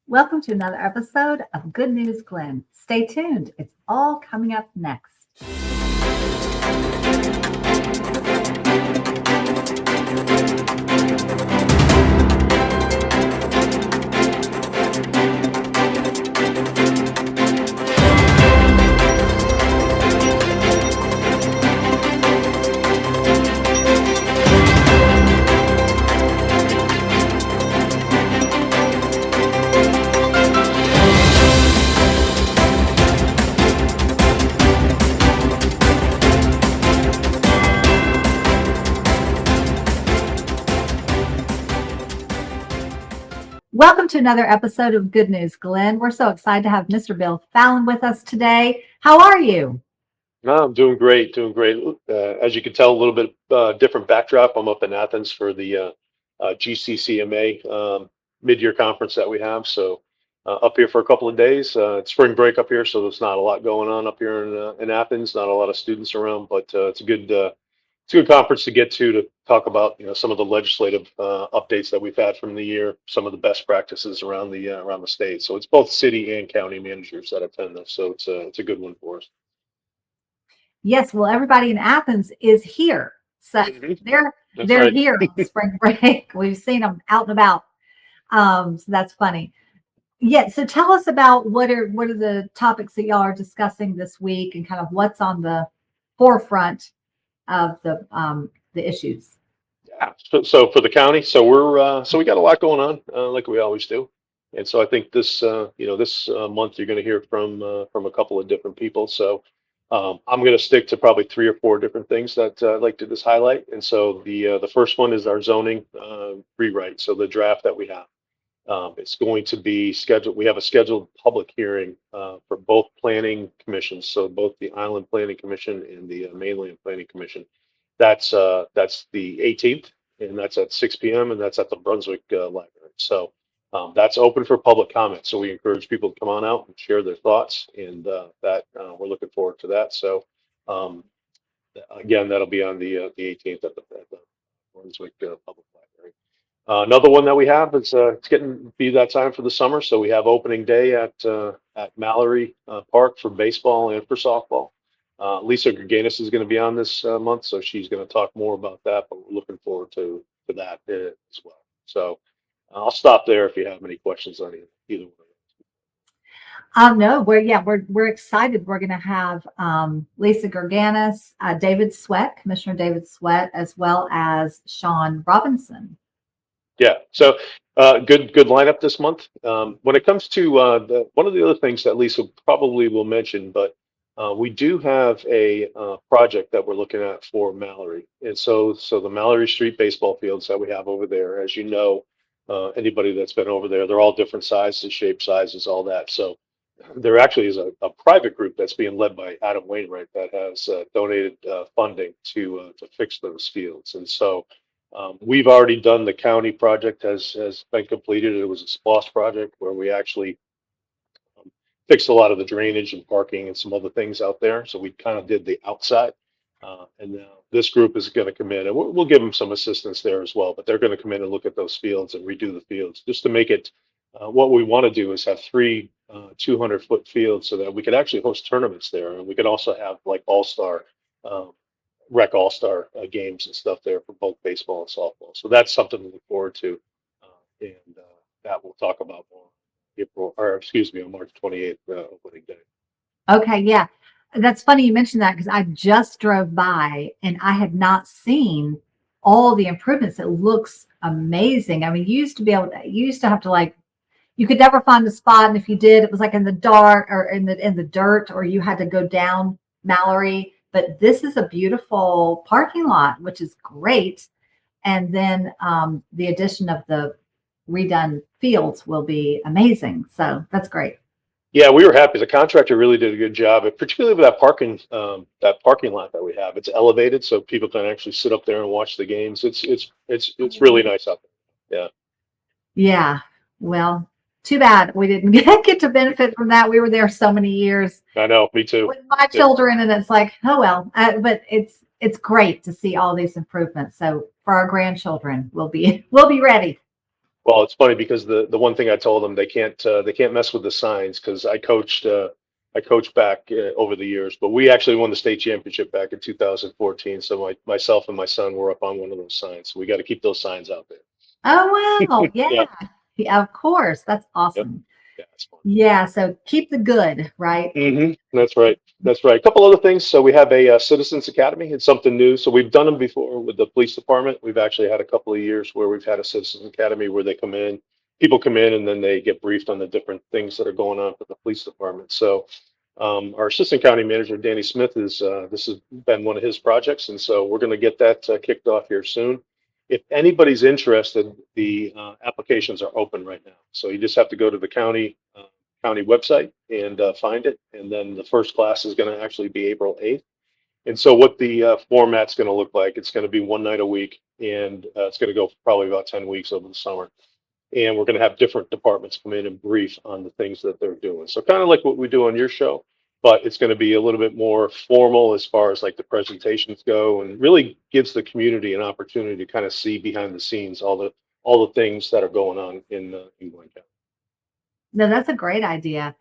Welcome to another episode of Good News Glenn. Stay tuned. It's all coming up next. Welcome to another episode of Good News Glenn. We're so excited to have Mr. Bill Fallon with us today. How are you? No, I'm doing great, doing great. As you can tell, a little bit different backdrop. I'm up in Athens for the GCCMA mid-year conference that we have. So up here for a couple of days. It's spring break up here, so there's not a lot going on up here in Athens. Not a lot of students around, but it's a good conference to get to talk about some of the legislative updates that we've had from the year, some of the best practices around the state. So it's both city and county managers that attend this. So it's a good one for us. Yes, well, everybody in Athens is here. So they're right. here on spring break. We've seen them out and about. So that's funny. Yeah, so tell us about what are the topics that y'all are discussing this week and kind of what's on the forefront of the issues. Yeah. So for the county, so we got a lot going on, like we always do. And so I think this month you're going to hear from a couple of different people. So I'm going to stick to probably 3 or 4 different things that I'd like to just highlight. And so the first one is our zoning rewrite. So the draft that we have, it's going to be scheduled. We have a scheduled public hearing for both planning commissions. So both the Island Planning Commission and the Mainland Planning Commission. That's the 18th, and that's at 6 p.m. and that's at the Brunswick Library. So that's open for public comment. So we encourage people to come on out and share their thoughts, and we're looking forward to that. So again, that'll be on the 18th at the Brunswick Public Library. Another one that we have is it's getting to be that time for the summer, so we have opening day at Mallory Park for baseball and for softball. Lisa Gurganus is going to be on this month, so she's going to talk more about that, but we're looking forward to that as well. So I'll stop there if you have any questions on either one. No, we're excited. We're going to have Lisa Gurganus, David Sweat, Commissioner David Sweat, as well as Sean Robinson. Yeah, so good lineup this month. When it comes to one of the other things that Lisa probably will mention, but we do have a project that we're looking at for Mallory, and so the Mallory Street baseball fields that we have over there, as you know, anybody that's been over there, they're all different sizes, shapes, sizes, all that. So there actually is a private group that's being led by Adam Wainwright that has donated funding to fix those fields, and so. We've already done the county project has been completed. It was a SPLOST project where we actually fixed a lot of the drainage and parking and some other things out there. So we kind of did the outside, and now this group is going to come in, and we'll give them some assistance there as well. But they're going to come in and look at those fields and redo the fields just to make it. What we want to do is have 3 200-foot fields so that we could actually host tournaments there, and we could also have like all-star. Rec all-star games and stuff there for both baseball and softball. So that's something to look forward to, and that we'll talk about more on March 28th, opening day. Okay, yeah, that's funny you mentioned that because I just drove by and I had not seen all the improvements. It looks amazing. I mean, you used to have to you could never find the spot, and if you did, it was like in the dark or in the dirt, or you had to go down Mallory. But this is a beautiful parking lot, which is great. And then the addition of the redone fields will be amazing. So that's great. Yeah, we were happy. The contractor really did a good job, particularly with that parking lot that we have. It's elevated, so people can actually sit up there and watch the games. It's really nice out there. Yeah. Yeah. Well, too bad we didn't get to benefit from that. We were there so many years. I know, me too. With my children, and it's like, oh well. But it's great to see all these improvements. So for our grandchildren, we'll be ready. Well, it's funny because the one thing I told them, they can't mess with the signs, because I coached back over the years, but we actually won the state championship back in 2014. So myself and my son were up on one of those signs. So we got to keep those signs out there. Oh, wow. Yeah. Yeah. Yeah, of course. That's Yep. awesome. Yeah, it's fun. Yeah. So keep the good, right? That's right. That's right. A couple other things. So we have a Citizens Academy. It's something new. So we've done them before with the police department. We've actually had a couple of years where we've had a Citizens Academy where they come in, people come in, and then they get briefed on the different things that are going on for the police department. So our assistant county manager, Danny Smith, is this has been one of his projects, and so we're going to get that kicked off here soon. If anybody's interested, the applications are open right now. So you just have to go to the county website and find it. And then the first class is going to actually be April 8th. And so what the format's going to look like, it's going to be one night a week, and it's going to go for probably about 10 weeks over the summer. And we're going to have different departments come in and brief on the things that they're doing. So kind of like what we do on your show, but it's going to be a little bit more formal as far as like the presentations go, and really gives the community an opportunity to kind of see behind the scenes all the things that are going on in Glenn County. No, that's a great idea.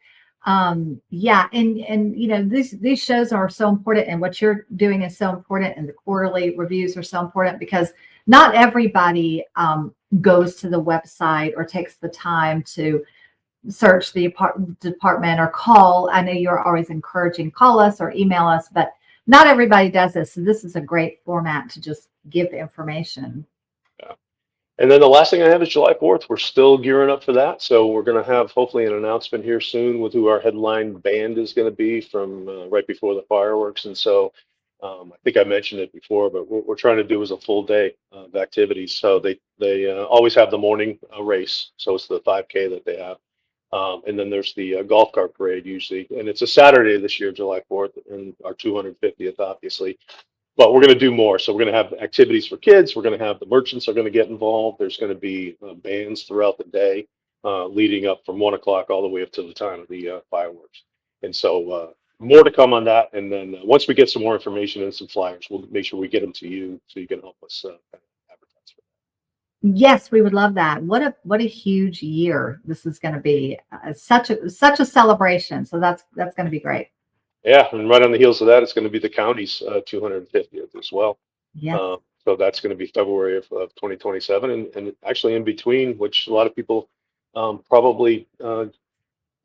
Yeah, and these shows are so important, and what you're doing is so important, and the quarterly reviews are so important because not everybody goes to the website or takes the time to search the department or call. I know you're always encouraging call us or email us, but not everybody does this. So this is a great format to just give the information. Yeah. And then the last thing I have is July 4th. We're still gearing up for that. So we're going to have hopefully an announcement here soon with who our headline band is going to be from right before the fireworks. And so I think I mentioned it before, but what we're trying to do is a full day of activities. So they always have the morning race. So it's the 5K that they have. And then there's the golf cart parade usually. And it's a Saturday this year, July 4th, and our 250th, obviously. But we're going to do more. So we're going to have activities for kids. We're going to have the merchants are going to get involved. There's going to be bands throughout the day, leading up from 1 o'clock all the way up to the time of the fireworks. And so more to come on that. And then once we get some more information and some flyers, we'll make sure we get them to you so you can help us advertise for Yes, we would love that. What a huge year this is going to be. Such a celebration. So that's going to be great. that. Yeah, and right on the heels of that, it's going to be the county's 250th as well. Yes. So that's going to be February of 2027, and actually in between, which a lot of people probably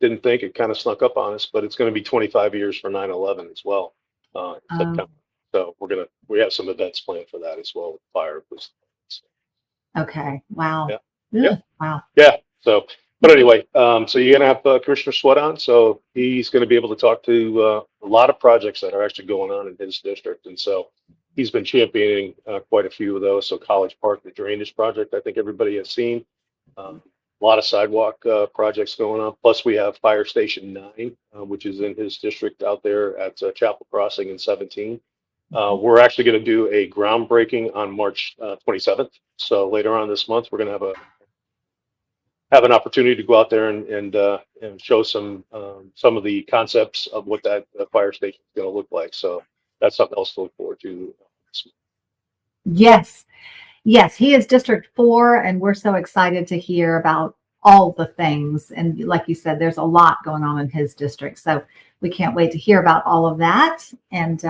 didn't think, it kind of snuck up on us, but it's going to be 25 years for 9/11 as well in Um, September. So we have some events planned for that as well with fire. okay. Wow. Yeah, yeah, Ugh, wow. yeah. So, but anyway, so you're going to have Commissioner Sweat on, so he's going to be able to talk to a lot of projects that are actually going on in his district, and so he's been championing quite a few of those. So College Park, the drainage project, I think everybody has seen. A lot of sidewalk projects going on. Plus, we have Fire Station 9, which is in his district out there at Chapel Crossing in 17. We're actually going to do a groundbreaking on March 27th. So later on this month, we're going to have an opportunity to go out there and show some of the concepts of what that fire station is going to look like. So that's something else to look forward to. Yes. Yes, he is District 4, and we're so excited to hear about all the things. And like you said, there's a lot going on in his district. So we can't wait to hear about all of that. And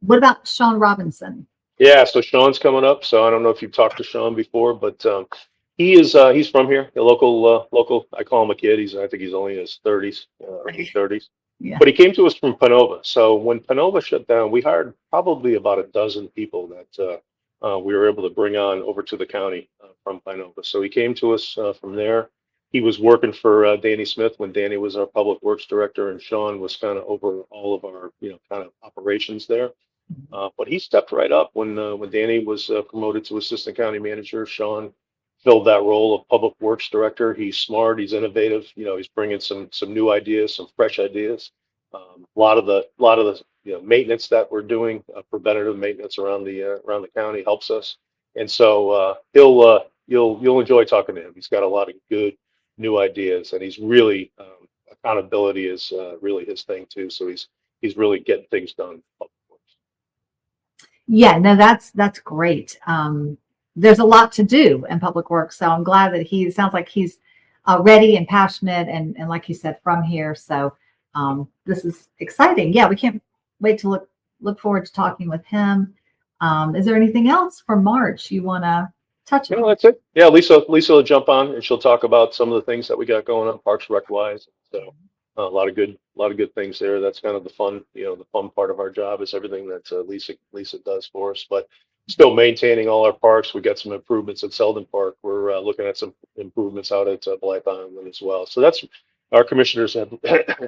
what about Sean Robinson? Yeah, so Sean's coming up. So I don't know if you've talked to Sean before, but he's from here, the local. I call him a kid. I think he's only in his 30s, early 30s. Yeah. But he came to us from Panova. So when Panova shut down, we hired probably about a dozen people that we were able to bring on over to the county from Panova. So he came to us from there. He was working for Danny Smith when Danny was our public works director, and Sean was kind of over all of our kind of operations there. But he stepped right up when Danny was promoted to assistant county manager. Sean filled that role of public works director. He's smart. He's innovative. He's bringing some new ideas, some fresh ideas. A lot of the maintenance that we're doing, preventative maintenance around the county helps us. And so you'll enjoy talking to him. He's got a lot of good new ideas, and he's really accountability is really his thing too. So he's really getting things done. Yeah, no, that's great. there's a lot to do in public works. So I'm glad that sounds like he's ready and passionate, and like you said, from here. So this is exciting. Yeah, we can't wait to look forward to talking with him. Is there anything else for March you want to touch on? No, that's it. Yeah, Lisa will jump on and she'll talk about some of the things that we got going on Parks Rec wise. So a lot of good things there. That's kind of the fun, the fun part of our job is everything that Lisa does for us. But still maintaining all our parks. We got some improvements at Selden Park. We're looking at some improvements out at Blythe Island as well. So that's our commissioners have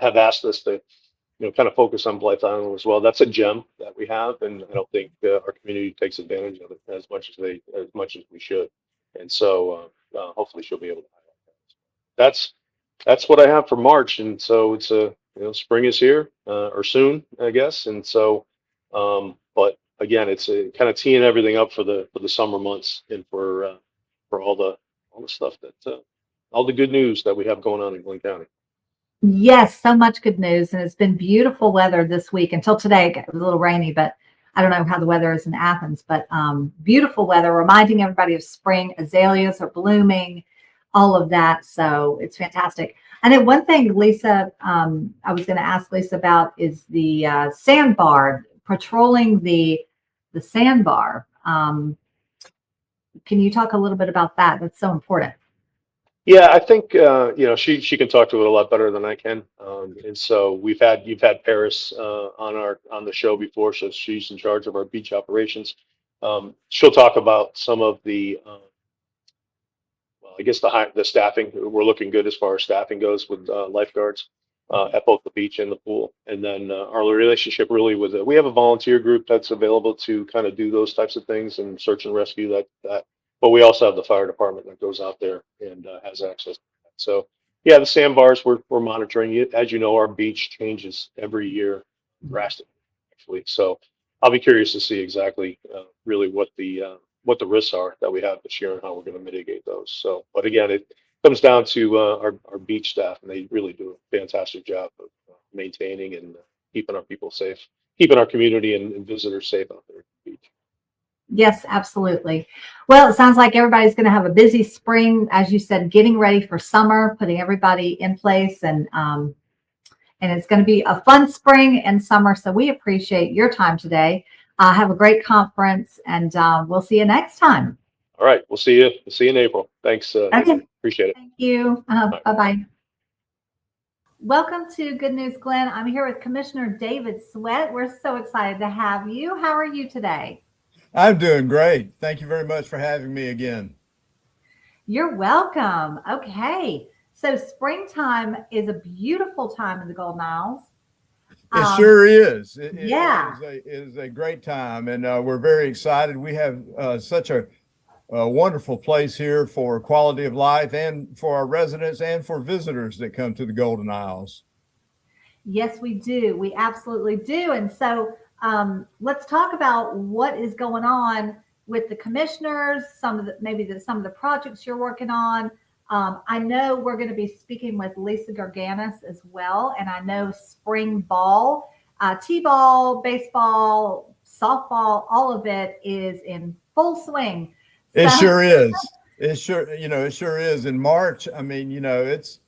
have asked us to kind of focus on Blythe Island as well. That's a gem that we have, and I don't think our community takes advantage of it as much as we should. And so hopefully she'll be able to highlight that. That's what I have for March, and so it's spring is here or soon, I guess. And so, but again, it's kind of teeing everything up for the summer months and for all the stuff that all the good news that we have going on in Glynn County. Yes, so much good news. And it's been beautiful weather this week until today. It was a little rainy, but I don't know how the weather is in Athens, but beautiful weather, reminding everybody of spring. Azaleas are blooming, all of that. So it's fantastic. And then one thing, Lisa, I was going to ask Lisa about is the sandbar, patrolling the sandbar. Can you talk a little bit about that? That's so important. Yeah, I think she can talk to it a lot better than I can, and so you've had Paris on the show before, so she's in charge of our beach operations. She'll talk about some of the well, I guess the staffing. We're looking good as far as staffing goes with lifeguards at both the beach and the pool, and then our relationship really with we have a volunteer group that's available to kind of do those types of things and search and rescue that. But we also have the fire department that goes out there and has access to that. So yeah, the sandbars we're monitoring it. As you know, our beach changes every year drastically, actually. So I'll be curious to see exactly really what the risks are that we have this year and how we're going to mitigate those. So, but again, it comes down to our beach staff, and they really do a fantastic job of maintaining and keeping our people safe, keeping our community and visitors safe out there at the beach. Yes, absolutely. Well, it sounds like everybody's going to have a busy spring, as you said, getting ready for summer, putting everybody in place, and it's going to be a fun spring and summer. So we appreciate your time today. Have a great conference, and we'll see you next time. All right, we'll see you. We'll see you in April. Thanks. Okay. Appreciate it. Thank you. Bye-bye. Welcome to Good News Glynn. I'm here with Commissioner David Sweat. We're so excited to have you. How are you today? I'm doing great. Thank you very much for having me again. You're welcome. Okay. So springtime is a beautiful time in the Golden Isles. It sure is. Yeah. It is a great time, and we're very excited. We have such a wonderful place here for quality of life and for our residents and for visitors that come to the Golden Isles. Yes, we do. We absolutely do. And so let's talk about what is going on with the commissioners, some of the projects you're working on. I know we're going to be speaking with Lisa Gurganus as well. And I know spring ball, t-ball, baseball, softball, all of it is in full swing. It sure is. It sure is. In March, I mean, it's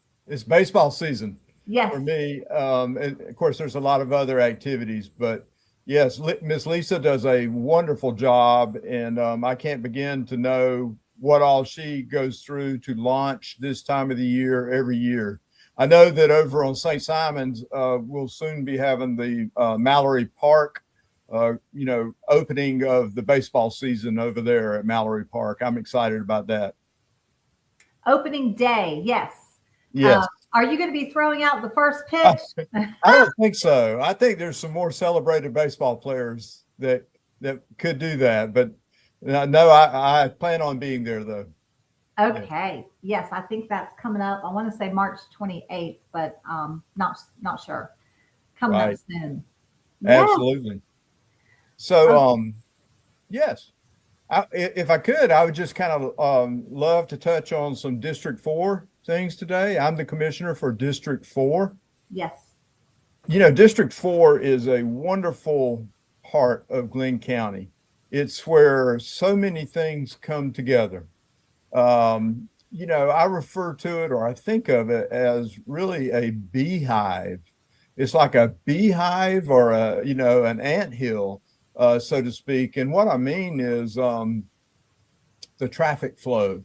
baseball season. Yes. For me. And of course, there's a lot of other activities, but yes, Miss Lisa does a wonderful job, and I can't begin to know what all she goes through to launch this time of the year every year. I know that over on St. Simon's, we'll soon be having the Mallory Park, opening of the baseball season over there at Mallory Park. I'm excited about that. Opening day, yes. Yes. Are you going to be throwing out the first pitch? I don't think so. I think there's some more celebrated baseball players that could do that, but no, I plan on being there though. Okay. Yes, I think that's coming up. I want to say March 28th, but not sure. Coming up soon. Absolutely. So, yes, if I could, I would just kind of love to touch on some District 4 things today. I'm the commissioner for District 4. Yes. District 4 is a wonderful part of Glynn County. It's where so many things come together. I refer to it, or I think of it as really a beehive. It's like a beehive or an anthill, so to speak. And what I mean is the traffic flow,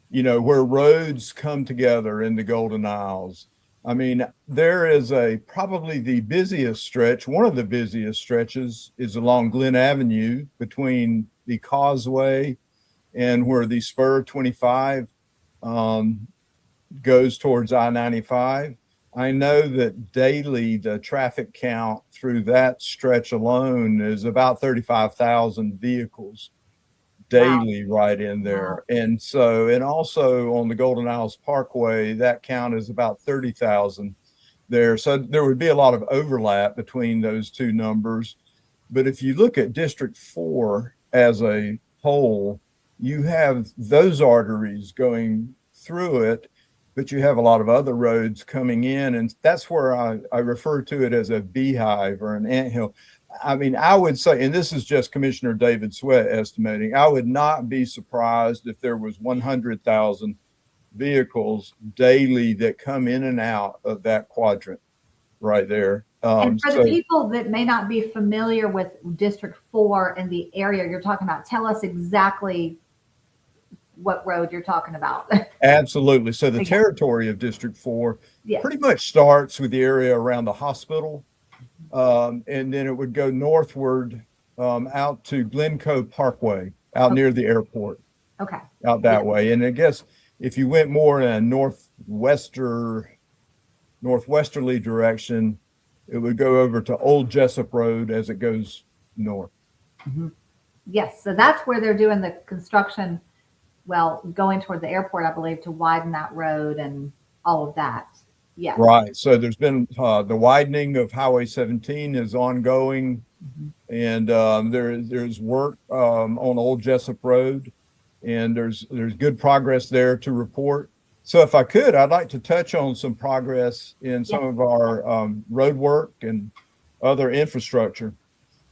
where roads come together in the Golden Isles. I mean, there is probably the busiest stretch. One of the busiest stretches is along GLYNN Avenue between the Causeway and where the Spur 25 goes towards I-95. I know that daily the traffic count through that stretch alone is about 35,000 vehicles daily. Wow. Right in there. Wow. And also on the Golden Isles Parkway, that count is about 30,000 there. So there would be a lot of overlap between those two numbers. But if you look at District 4 as a whole, you have those arteries going through it, but you have a lot of other roads coming in. And that's where I refer to it as a beehive or an anthill. I mean, I would say, and this is just Commissioner David Sweat estimating, I would not be surprised if there was 100,000 vehicles daily that come in and out of that quadrant right there. And for the people that may not be familiar with District 4 and the area you're talking about, tell us exactly what road you're talking about. Absolutely. So the territory of District 4 pretty much starts with the area around the hospital. And then it would go northward out to Glencoe Parkway, out near the airport. Okay. Out that way. And I guess if you went more in a northwesterly direction, it would go over to Old Jessup Road as it goes north. Mm-hmm. Yes. So that's where they're doing the construction, going toward the airport, I believe, to widen that road and all of that. Yeah. Right. So there's been the widening of Highway 17 is ongoing, and there's work on Old Jessup Road, and there's good progress there to report. So if I could, I'd like to touch on some progress in some of our road work and other infrastructure,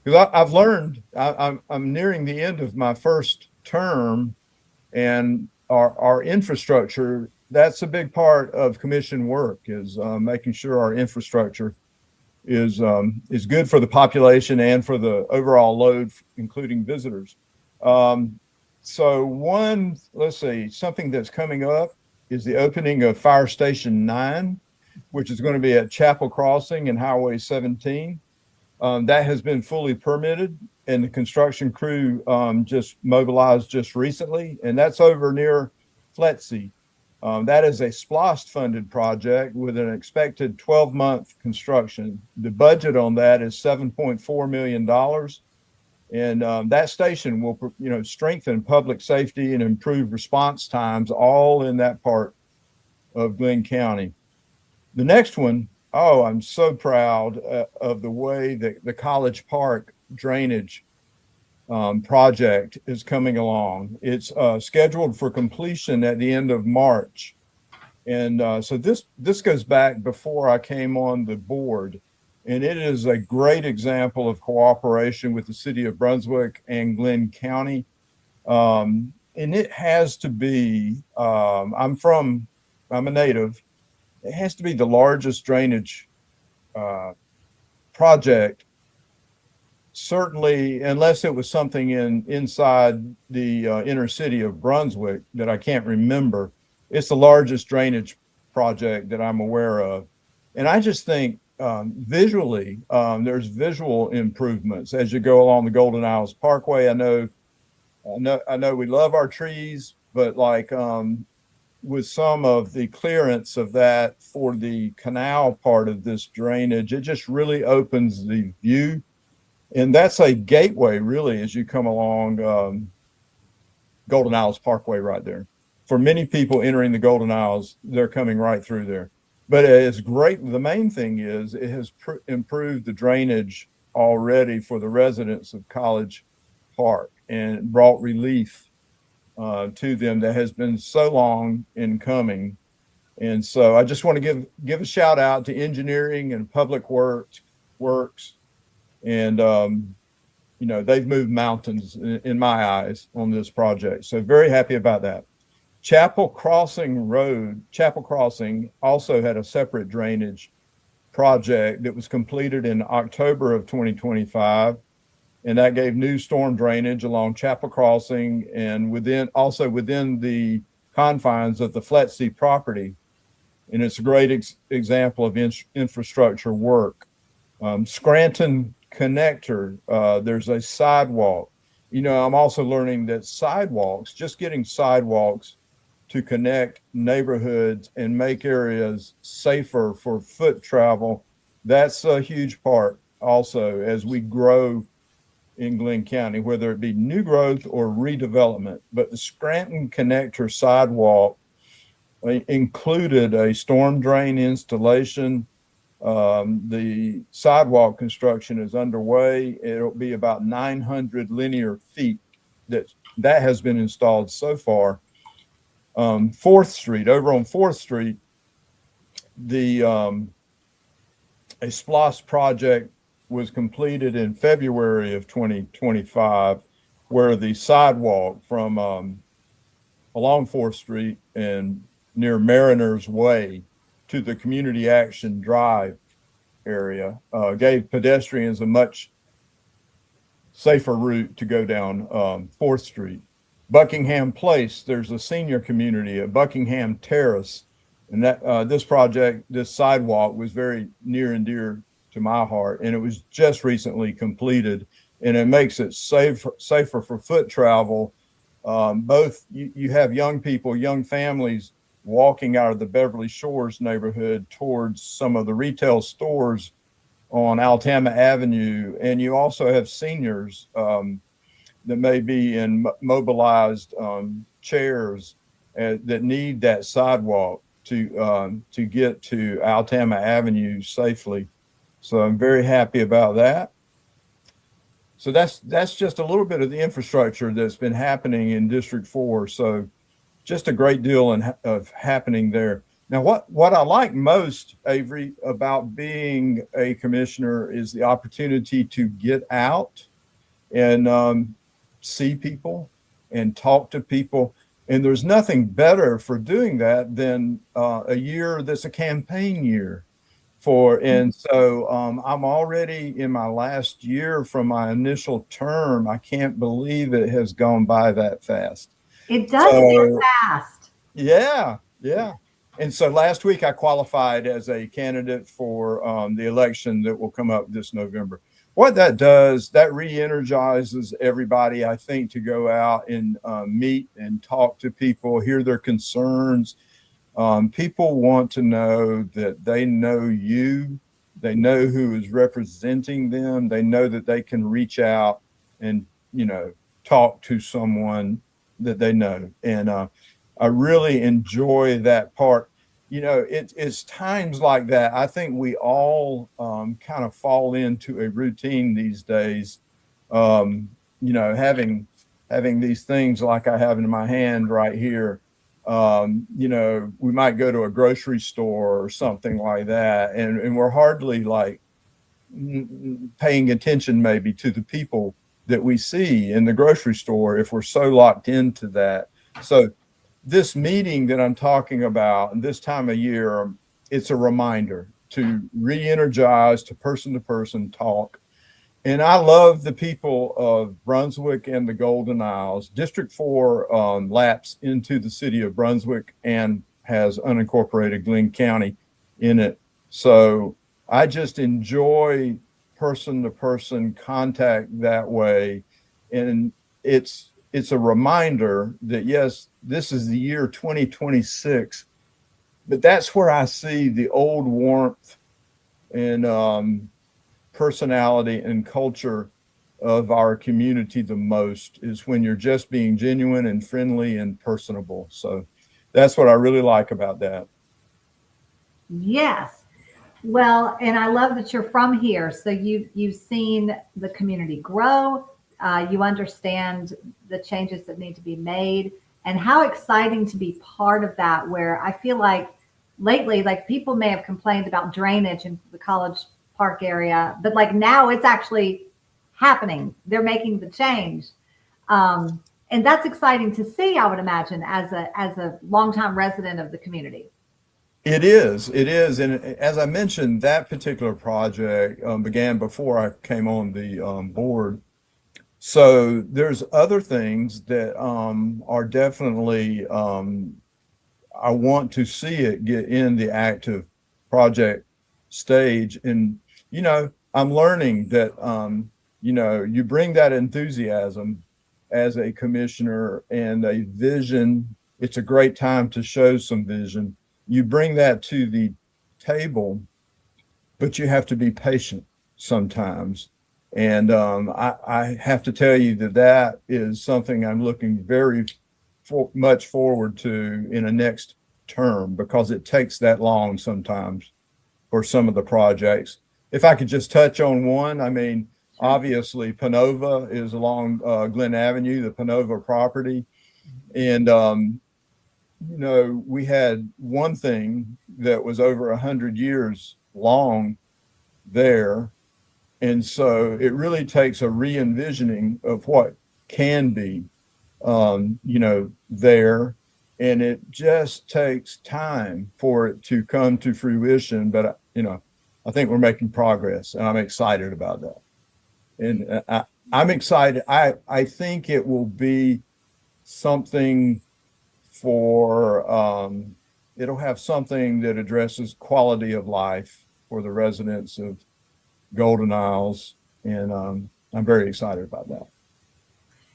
because I've learned I'm nearing the end of my first term, and our infrastructure, that's a big part of commission work, is making sure our infrastructure is good for the population and for the overall load, including visitors. So something that's coming up is the opening of Fire Station 9, which is going to be at Chapel Crossing and Highway 17. That has been fully permitted, and the construction crew just mobilized just recently, and that's over near Fletsey. That is a SPLOST funded project with an expected 12-month construction. The budget on that is $7.4 million. And that station will, strengthen public safety and improve response times, all in that part of Glynn County. The next one, I'm so proud of the way that the College Park drainage project is coming along. It's scheduled for completion at the end of March. And so this goes back before I came on the board. And it is a great example of cooperation with the city of Brunswick and Glynn County. And it has to be, I'm a native, it has to be the largest drainage project, certainly, unless it was something inside the inner city of Brunswick that I can't remember. It's the largest drainage project that I'm aware of. And I just think visually, there's visual improvements as you go along the Golden Isles Parkway. I know we love our trees, but with some of the clearance of that for the canal part of this drainage, it just really opens the view. And that's a gateway, really, as you come along Golden Isles Parkway right there. For many people entering the Golden Isles, they're coming right through there. But it's great. The main thing is it has improved the drainage already for the residents of College Park and brought relief to them that has been so long in coming. And so I just want to give a shout out to engineering and public works and they've moved mountains in my eyes on this project. So very happy about that. Chapel Crossing also had a separate drainage project that was completed in October of 2025. And that gave new storm drainage along Chapel Crossing and within the confines of the Fletzy property. And it's a great example of infrastructure work. Scranton Connector, there's a sidewalk. I'm also learning that just getting sidewalks to connect neighborhoods and make areas safer for foot travel, that's a huge part also as we grow in Glynn County, whether it be new growth or redevelopment. But the Scranton Connector sidewalk included a storm drain installation. The sidewalk construction is underway. It'll be about 900 linear feet that has been installed so far. 4th Street, over on 4th Street, a SPLOST project was completed in February of 2025, where the sidewalk from along 4th Street and near Mariners Way to the Community Action Drive area gave pedestrians a much safer route to go down 4th Street. Buckingham Place, there's a senior community at Buckingham Terrace, and that this sidewalk was very near and dear to my heart, and it was just recently completed, and it makes it safer for foot travel. Both you have young people, young families walking out of the Beverly Shores neighborhood towards some of the retail stores on Altama Avenue, and you also have seniors that may be in mobilized chairs that need that sidewalk to get to Altama Avenue safely. So I'm very happy about that. So that's just a little bit of the infrastructure that's been happening in District 4. So just a great deal of happening there. Now, what I like most, Avery, about being a commissioner is the opportunity to get out and see people and talk to people. And there's nothing better for doing that than a year that's a campaign year. And so I'm already in my last year from my initial term. I can't believe it has gone by that fast. It does go fast. Yeah. And so last week I qualified as a candidate for the election that will come up this November. What that does, that re-energizes everybody, I think, to go out and meet and talk to people, hear their concerns. People want to know that they know you, they know who is representing them, they know that they can reach out and, talk to someone that they know. And I really enjoy that part. It's times like that. I think we all kind of fall into a routine these days. Having these things like I have in my hand right here. We might go to a grocery store or something like that, and we're hardly like paying attention maybe to the people that we see in the grocery store if we're so locked into that. So this meeting that I'm talking about, and this time of year, it's a reminder to re-energize, to person talk. And I love the people of Brunswick and the Golden Isles. District 4 laps into the city of Brunswick and has unincorporated Glynn County in it. So I just enjoy person-to-person contact that way. And it's a reminder that, yes, this is the year 2026, but that's where I see the old warmth and personality and culture of our community the most, is when you're just being genuine and friendly and personable. So that's what I really like about that. Yes. Well, and I love that you're from here. So you've seen the community grow. You understand the changes that need to be made, and how exciting to be part of that, where I feel like lately, like, people may have complained about drainage in the College Park area, but like now it's actually happening. They're making the change. And that's exciting to see, I would imagine, as a longtime resident of the community. It is. And as I mentioned, that particular project began before I came on the board. So there's other things that are definitely, I want to see it get in the active project stage. And, I'm learning that, you bring that enthusiasm as a commissioner and a vision. It's a great time to show some vision. You bring that to the table, but you have to be patient sometimes. And I have to tell you that is something I'm looking very much forward to in a next term, because it takes that long sometimes for some of the projects. If I could just touch on one, I mean, obviously Panova is along GLYNN Avenue, the Panova property. And, we had one thing that was over 100 years long there. And so it really takes a re-envisioning of what can be, there. And it just takes time for it to come to fruition. But, I think we're making progress, and I'm excited about that. And I'm excited. I think it will be something for, it'll have something that addresses quality of life for the residents of Golden Isles. And I'm very excited about that.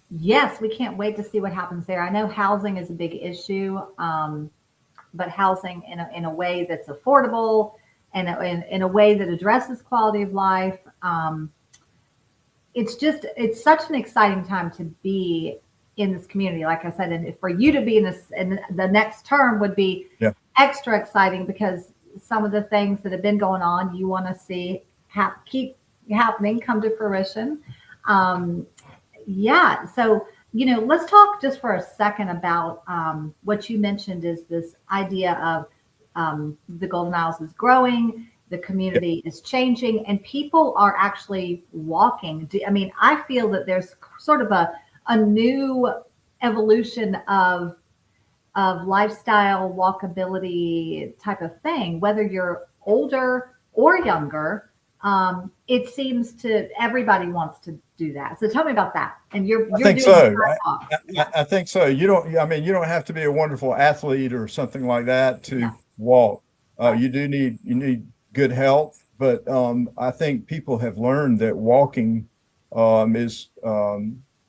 Yes, we can't wait to see what happens there. I know housing is a big issue, but housing in a way that's affordable and in a way that addresses quality of life. It's such an exciting time to be in this community, like I said, and for you to be in the next term would be extra exciting, because some of the things that have been going on, you want to see keep happening, come to fruition. So, let's talk just for a second about what you mentioned is this idea of the Golden Isles is growing, the community is changing, and people are actually walking. I feel that there's sort of a new evolution of lifestyle walkability type of thing, whether you're older or younger. It seems to everybody wants to do that. So tell me about that. And I think so. I think so. You don't have to be a wonderful athlete or something like that to walk. You need good health, but I think people have learned that walking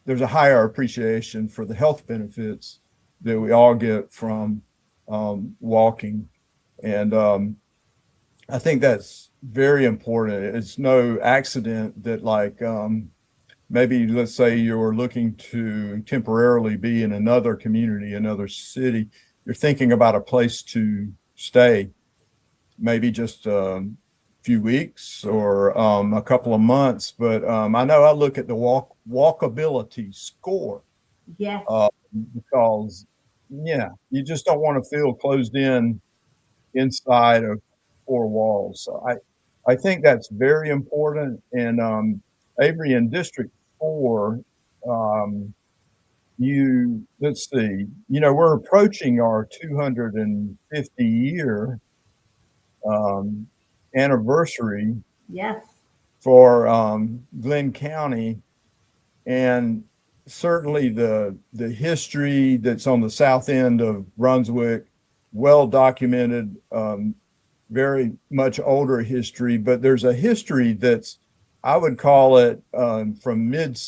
there's a higher appreciation for the health benefits that we all get from walking. And I think that's very important. It's no accident that, like, maybe let's say you're looking to temporarily be in another community, another city. You're thinking about a place to stay, maybe just a few weeks or a couple of months. But I know I look at the walkability score. Yes. Because you just don't want to feel closed in inside of four walls. So I think that's very important. And Avery, in District 4, let's see, we're approaching our 250 year anniversary. Yes. For GLYNN County, and certainly the history that's on the south end of Brunswick, well documented, very much older history, but there's a history that's, I would call it from mid-20th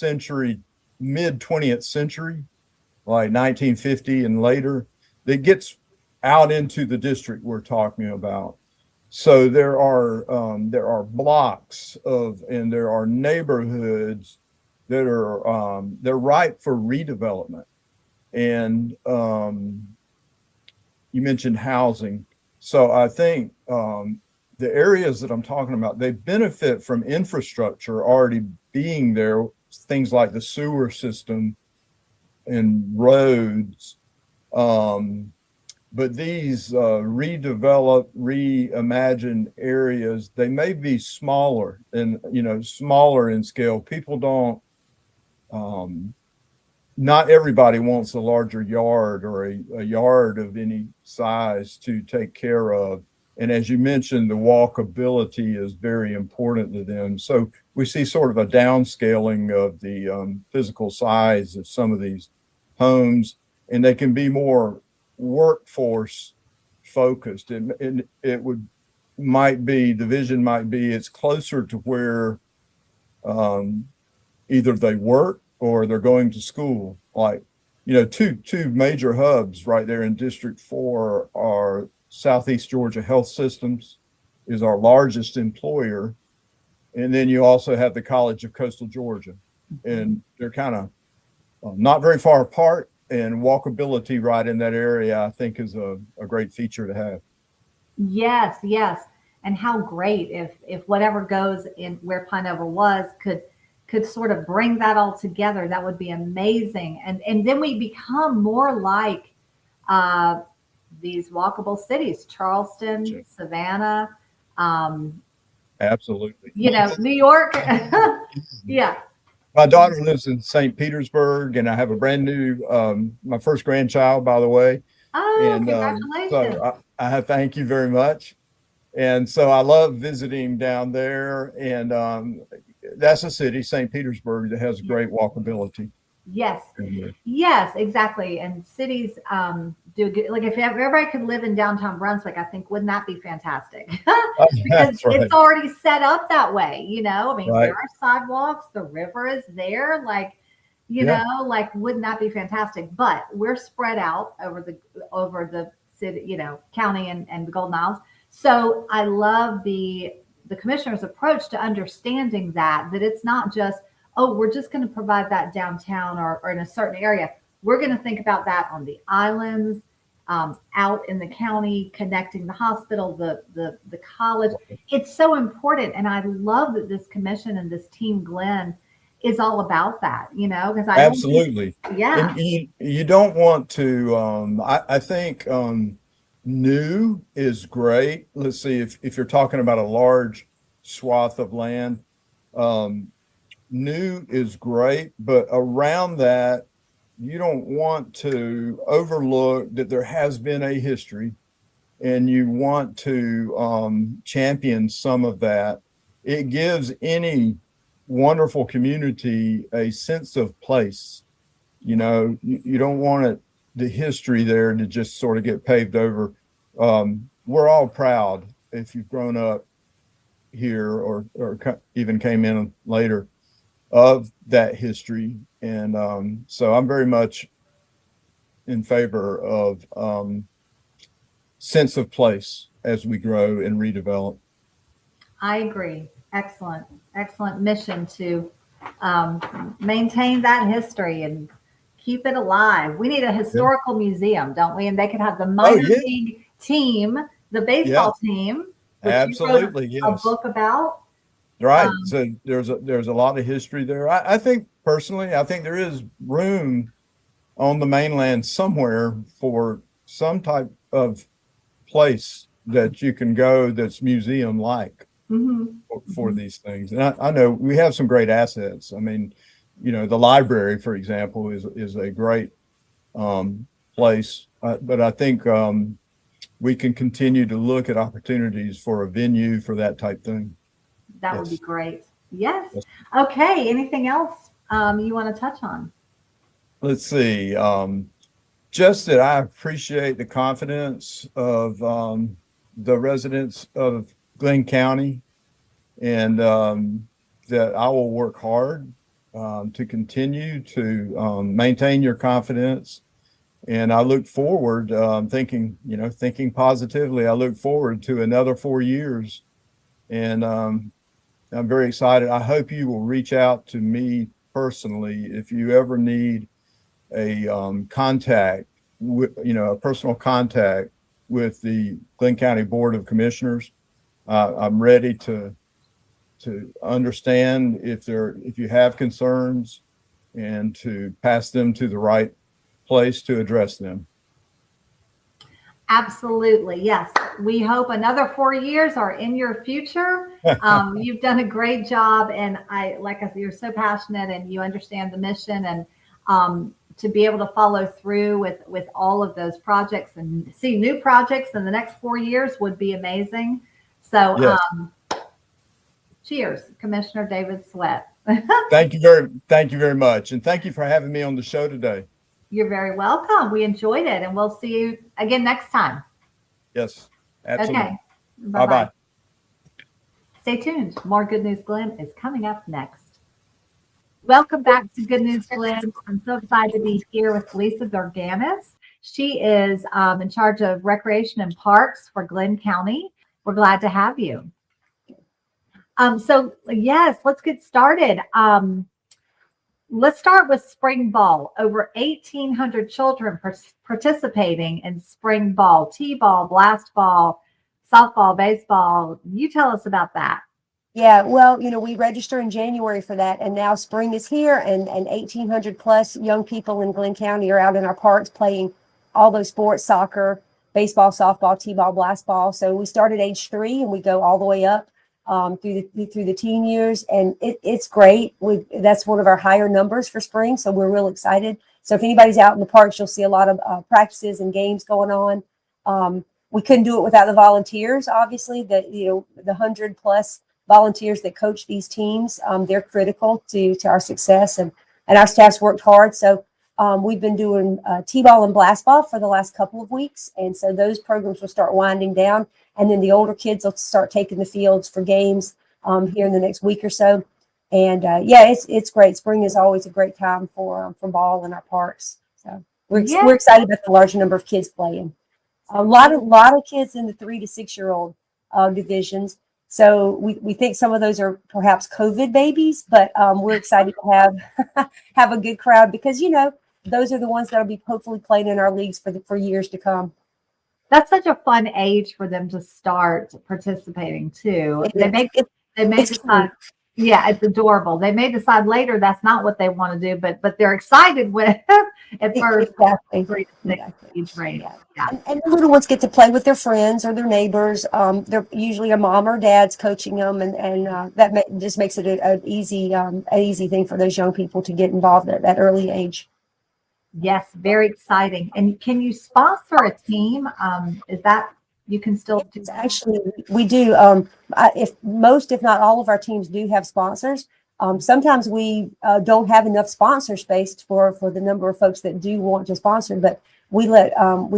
century, like 1950 and later, that gets out into the district we're talking about. So there are blocks and there are neighborhoods that are they're ripe for redevelopment. And you mentioned housing. So I think the areas that I'm talking about, they benefit from infrastructure already being there, things like the sewer system and roads. but these redeveloped, reimagined areas, they may be smaller and, smaller in scale. People don't, not everybody wants a larger yard or a yard of any size to take care of. And as you mentioned, the walkability is very important to them. So we see sort of a downscaling of the physical size of some of these homes, and they can be more workforce focused. And it might be, the vision might be it's closer to where either they work or they're going to school. Like, two major hubs right there in District 4 are Southeast Georgia Health Systems is our largest employer. And then you also have the College of Coastal Georgia. And they're kind of not very far apart, and walkability right in that area, I think, is a great feature to have. Yes, yes. And how great if whatever goes in where Pine was could sort of bring that all together. That would be amazing. And then we become more like these walkable cities, Charleston, Sure. Savannah, Absolutely. New York. Yeah. My daughter lives in St. Petersburg, and I have a brand new, my first grandchild, by the way. Oh, And congratulations. so I have, thank you very much. And so I love visiting down there. And that's a city, St. Petersburg, that has great walkability. Yes. Yes, exactly. And cities do good. Like if everybody could live in downtown Brunswick, I think, wouldn't that be fantastic? Because right. it's already set up that way, I mean, Right. there are sidewalks, the river is there, like, Yeah. like wouldn't that be fantastic? But we're spread out over the city, county and the Golden Isles. So I love the commissioner's approach to understanding that it's not just, oh, we're just going to provide that downtown or in a certain area. We're going to think about that on the islands, out in the county, connecting the hospital, the college. It's so important. And I love that this commission and this team, GLYNN, is all about that, because I Absolutely. Yeah. And you don't want to, I think new is great. Let's see, if you're talking about a large swath of land, new is great, but around that, you don't want to overlook that there has been a history, and you want to champion some of that. It gives any wonderful community a sense of place. You don't want the history there to just sort of get paved over. We're all proud, if you've grown up here or even came in later, of that history. And so I'm very much in favor of sense of place as we grow and redevelop. I agree. Excellent mission to maintain that history and keep it alive. We need a historical museum, don't we? And they could have the minor league team, the baseball team. Absolutely, you wrote a book about. Right. So there's a lot of history there. I think personally, I think there is room on the mainland somewhere for some type of place that you can go that's museum like. For these things. And I know we have some great assets. I mean, the library, for example, is a great place. But I think we can continue to look at opportunities for a venue for that type thing. That would be great. Yes. Okay. Anything else you want to touch on? Let's see. Just that I appreciate the confidence of the residents of Glynn County, and that I will work hard to continue to maintain your confidence. And I look forward, thinking positively, I look forward to another 4 years. And I'm very excited. I hope you will reach out to me personally if you ever need a contact, a personal contact with the Glynn County Board of Commissioners. I'm ready to understand if you have concerns and to pass them to the right place to address them. Absolutely. Yes. We hope another 4 years are in your future. You've done a great job. And like I said, you're so passionate and you understand the mission, and to be able to follow through with all of those projects and see new projects in the next 4 years would be amazing. So, Yes. Cheers, Commissioner David Sweat. Thank you very much. And thank you for having me on the show today. You're very welcome. We enjoyed it, and we'll see you again next time. Yes, absolutely. Okay. Bye-bye. Stay tuned. More Good News GLYNN is coming up next. Welcome back to Good News GLYNN. I'm so excited to be here with Lisa Gurganus. She is in charge of recreation and parks for GLYNN County. We're glad to have you. So yes, let's get started. Let's start with spring ball. Over 1,800 children participating in spring ball, t-ball, blast ball, softball, baseball. You tell us about that. Yeah, well, we register in January for that, and now spring is here, and 1,800 plus young people in GLYNN County are out in our parks playing all those sports: soccer, baseball, softball, t-ball, blast ball. So we start at age 3 and we go all the way up through the teen years, and it's great. That's one of our higher numbers for spring, so we're real excited. So if anybody's out in the parks, you'll see a lot of practices and games going on. We couldn't do it without the volunteers, obviously. The 100 plus volunteers that coach these teams, they're critical to our success, and our staff's worked hard. So we've been doing t-ball and blast ball for the last couple of weeks, and so those programs will start winding down. And then the older kids will start taking the fields for games here in the next week or so. And yeah, it's great. Spring is always a great time for ball in our parks. So we're excited about the larger number of kids playing. A lot of kids in the 3 to 6 year old divisions. So we think some of those are perhaps COVID babies, but we're excited to have a good crowd, because those are the ones that'll be hopefully playing in our leagues for years to come. That's such a fun age for them to start participating too. They may decide, yeah, it's adorable. They may decide later that's not what they want to do, but they're excited with at first. Exactly. 3 to 6 age range. Yeah. And the little ones get to play with their friends or their neighbors. They're usually a mom or dad's coaching them, and that just makes it an easy thing for those young people to get involved at that early age. Yes, very exciting. And can you sponsor a team? Is that you can still do that? Actually, we do. If not all of our teams do have sponsors. Sometimes we don't have enough sponsor space for the number of folks that do want to sponsor, but we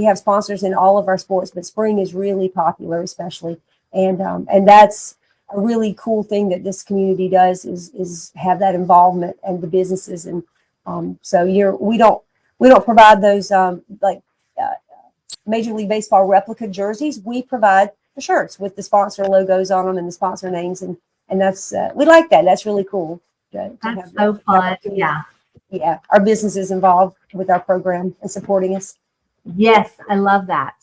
have sponsors in all of our sports. But spring is really popular, especially, and that's a really cool thing that this community does is have that involvement, and the businesses, and so we don't provide those Major League Baseball replica jerseys. We provide the shirts with the sponsor logos on them and the sponsor names, and that's we like that. That's really cool. That's so fun. Yeah. Our business is involved with our program and supporting us. Yes, I love that.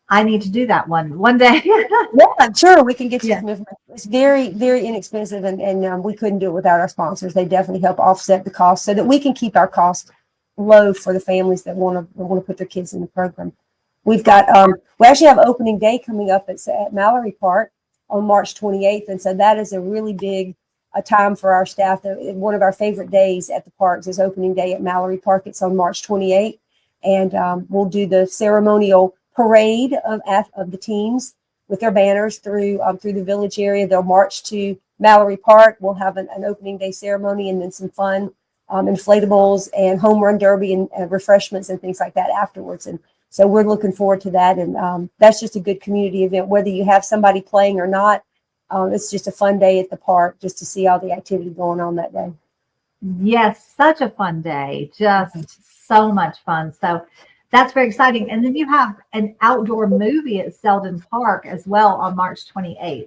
I need to do that one day. Yeah, I'm sure we can get you some information. It's very, very inexpensive, and we couldn't do it without our sponsors. They definitely help offset the cost so that we can keep our costs low for the families that want to put their kids in the program. We've got we actually have opening day coming up at Mallory Park on March 28th, and so that is a really big time for our staff. One of our favorite days at the parks is opening day at Mallory Park. It's on March 28th, and we'll do the ceremonial parade of the teams with their banners through the village area. They'll march to Mallory Park. We'll have an opening day ceremony, and then some fun inflatables and home run derby and refreshments and things like that afterwards. And so we're looking forward to that. And that's just a good community event, whether you have somebody playing or not. It's just a fun day at the park just to see all the activity going on that day. Yes, such a fun day. Just so much fun. So that's very exciting. And then you have an outdoor movie at Selden Park as well on March 28th.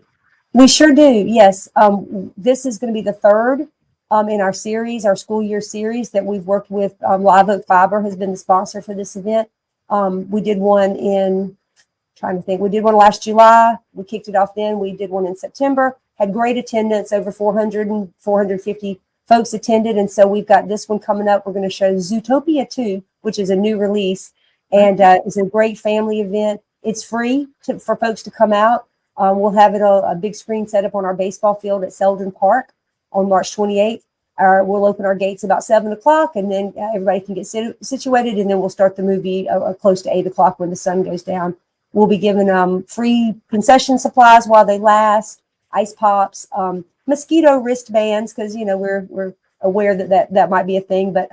We sure do. Yes. This is going to be the third in our series, our school year series that we've worked with. Live Oak Fiber has been the sponsor for this event. We did one we did one last July. We kicked it off then. We did one in September, had great attendance, over 450 folks attended. And so we've got this one coming up. We're going to show Zootopia 2, which is a new release. And it's a great family event. It's free for folks to come out. We'll have it a big screen set up on our baseball field at Selden Park on March 28th. We'll open our gates about 7 o'clock, and then everybody can get situated, and then we'll start the movie close to 8 o'clock when the sun goes down. We'll be giving free concession supplies while they last, ice pops, mosquito wristbands, because we're aware that might be a thing, but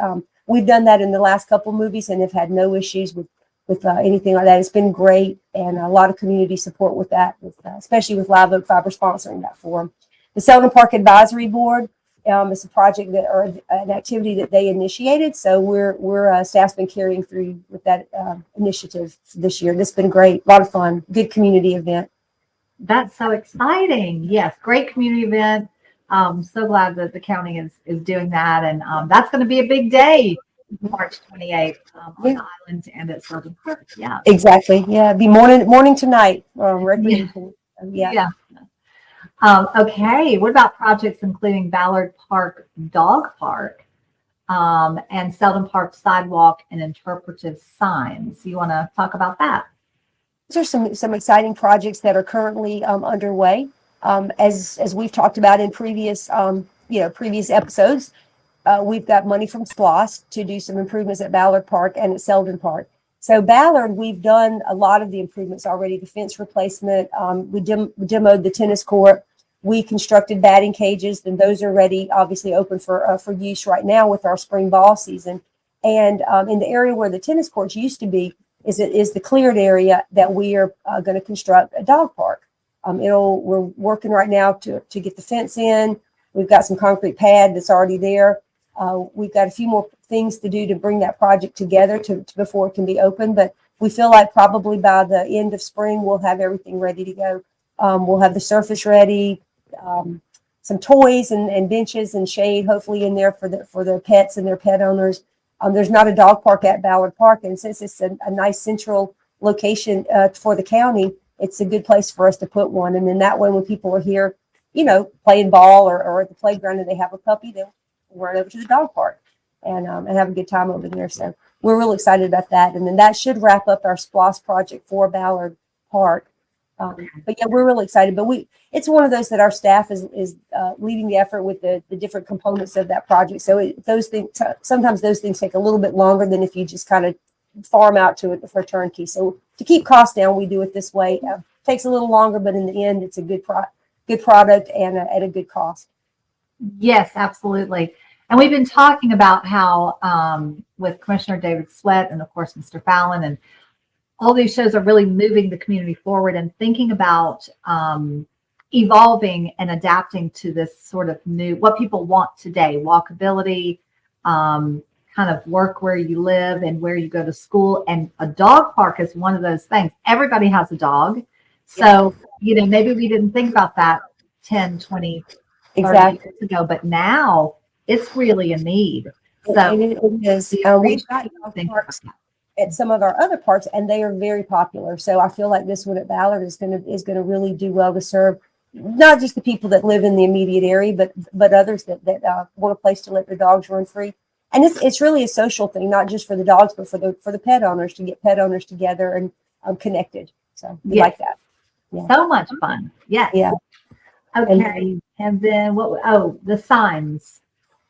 we've done that in the last couple movies and have had no issues with anything like that. It's been great, and a lot of community support with that, especially with Live Oak Fiber sponsoring that for them. The Selden Park Advisory Board is a project or an activity that they initiated, so we're staff's been carrying through with that initiative this year. This has been great, a lot of fun, good community event. That's so exciting. Yes, great community event. So glad that the county is doing that, and that's going to be a big day, March 28th on the island and at Selden Park. Yeah, exactly. Yeah, it'd be morning to night. Recreation. Yeah. Okay. What about projects including Ballard Park Dog Park and Selden Park Sidewalk and interpretive signs? You want to talk about that? Those are some exciting projects that are currently underway. As we've talked about in previous episodes, we've got money from SPLOST to do some improvements at Ballard Park and at Selden Park. So Ballard, we've done a lot of the improvements already. The fence replacement, we demoed the tennis court, we constructed batting cages, and those are ready, obviously open for use right now with our spring ball season. And in the area where the tennis courts used to be is the cleared area that we are going to construct a dog park. We're working right now to get the fence in. We've got some concrete pad that's already there. We've got a few more things to do to bring that project together before it can be open, but we feel like probably by the end of spring, we'll have everything ready to go. We'll have the surface ready, some toys and benches and shade, hopefully in there for the pets and their pet owners. There's not a dog park at Ballard Park, and since it's a nice central location for the county, it's a good place for us to put one. And then that way, when people are here, playing ball or at the playground and they have a puppy, they'll run over to the dog park and have a good time over there. So we're real excited about that. And then that should wrap up our SPLOST project for Ballard Park. But yeah, we're really excited. But it's one of those that our staff is leading the effort with the different components of that project. So sometimes those things take a little bit longer than if you just kind of farm out to it for turnkey. So to keep costs down, we do it this way. Takes a little longer, but in the end, it's a good product and at a good cost. Yes, absolutely. And we've been talking about how with Commissioner David Sweat and of course Mr. Fallon, and all these shows are really moving the community forward and thinking about evolving and adapting to this sort of what people want today: walkability, kind of work where you live and where you go to school. And a dog park is one of those things. Everybody has a dog. So, maybe we didn't think about that 10, 20, 30 years ago, but now it's really a need. So it is. We've got dog parks at some of our other parks, and they are very popular. So I feel like this one at Ballard is going to really do well to serve not just the people that live in the immediate area, but others that want a place to let their dogs run free. And it's really a social thing, not just for the dogs, but for the pet owners, to get pet owners together and connected. So we like that. Yeah. So much fun. Yes. Yeah. Okay. And then the signs.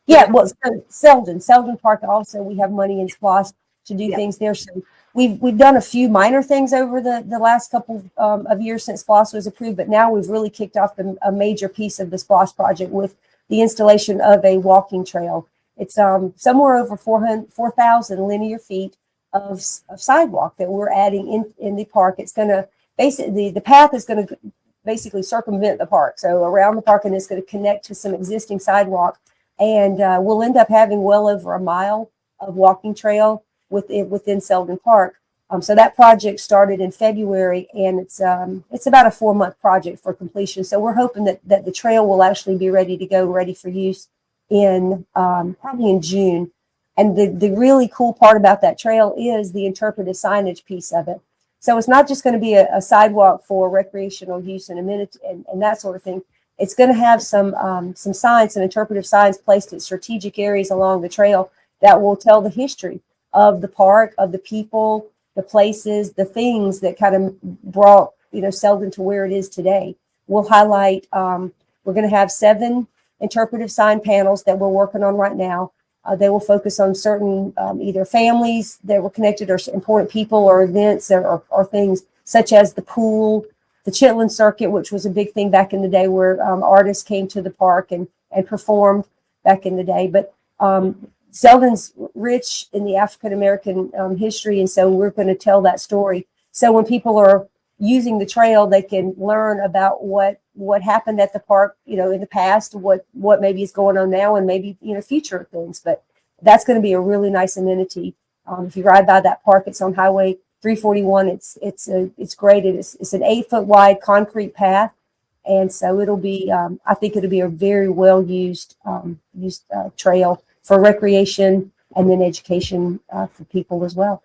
Yeah. Well, Selden Park also, we have money in SPLOST to do things there. So we've done a few minor things over the last couple of years since SPLOST was approved, but now we've really kicked off a major piece of the SPLOST project with the installation of a walking trail. It's somewhere over 4,000 linear feet of sidewalk that we're adding in the park. It's going to the path is going to basically circumvent the park. So around the park, and it's going to connect to some existing sidewalk. And we'll end up having well over a mile of walking trail within Selden Park. So that project started in February, and it's about a 4-month project for completion. So we're hoping that the trail will actually be ready to go, ready for use in probably in June. And the really cool part about that trail is the interpretive signage piece of it. So it's not just going to be a sidewalk for recreational use and amenity and that sort of thing. It's going to have some signs, some interpretive signs placed at strategic areas along the trail that will tell the history of the park, of the people, the places, the things that kind of brought, Selden to where it is today. We'll highlight, we're going to have 7 interpretive sign panels that we're working on right now. They will focus on certain either families that were connected or important people or events or things such as the pool, the Chitlin Circuit, which was a big thing back in the day where artists came to the park and performed back in the day. But Selden's rich in the African American history, and so we're going to tell that story. So when people are using the trail, they can learn about what happened at the park, in the past, what maybe is going on now, and maybe future things. But that's going to be a really nice amenity. If you ride by that park, it's on Highway 341. It's great. It's an 8-foot wide concrete path, and so it'll be. I think it'll be a very well used trail for recreation and then education for people as well.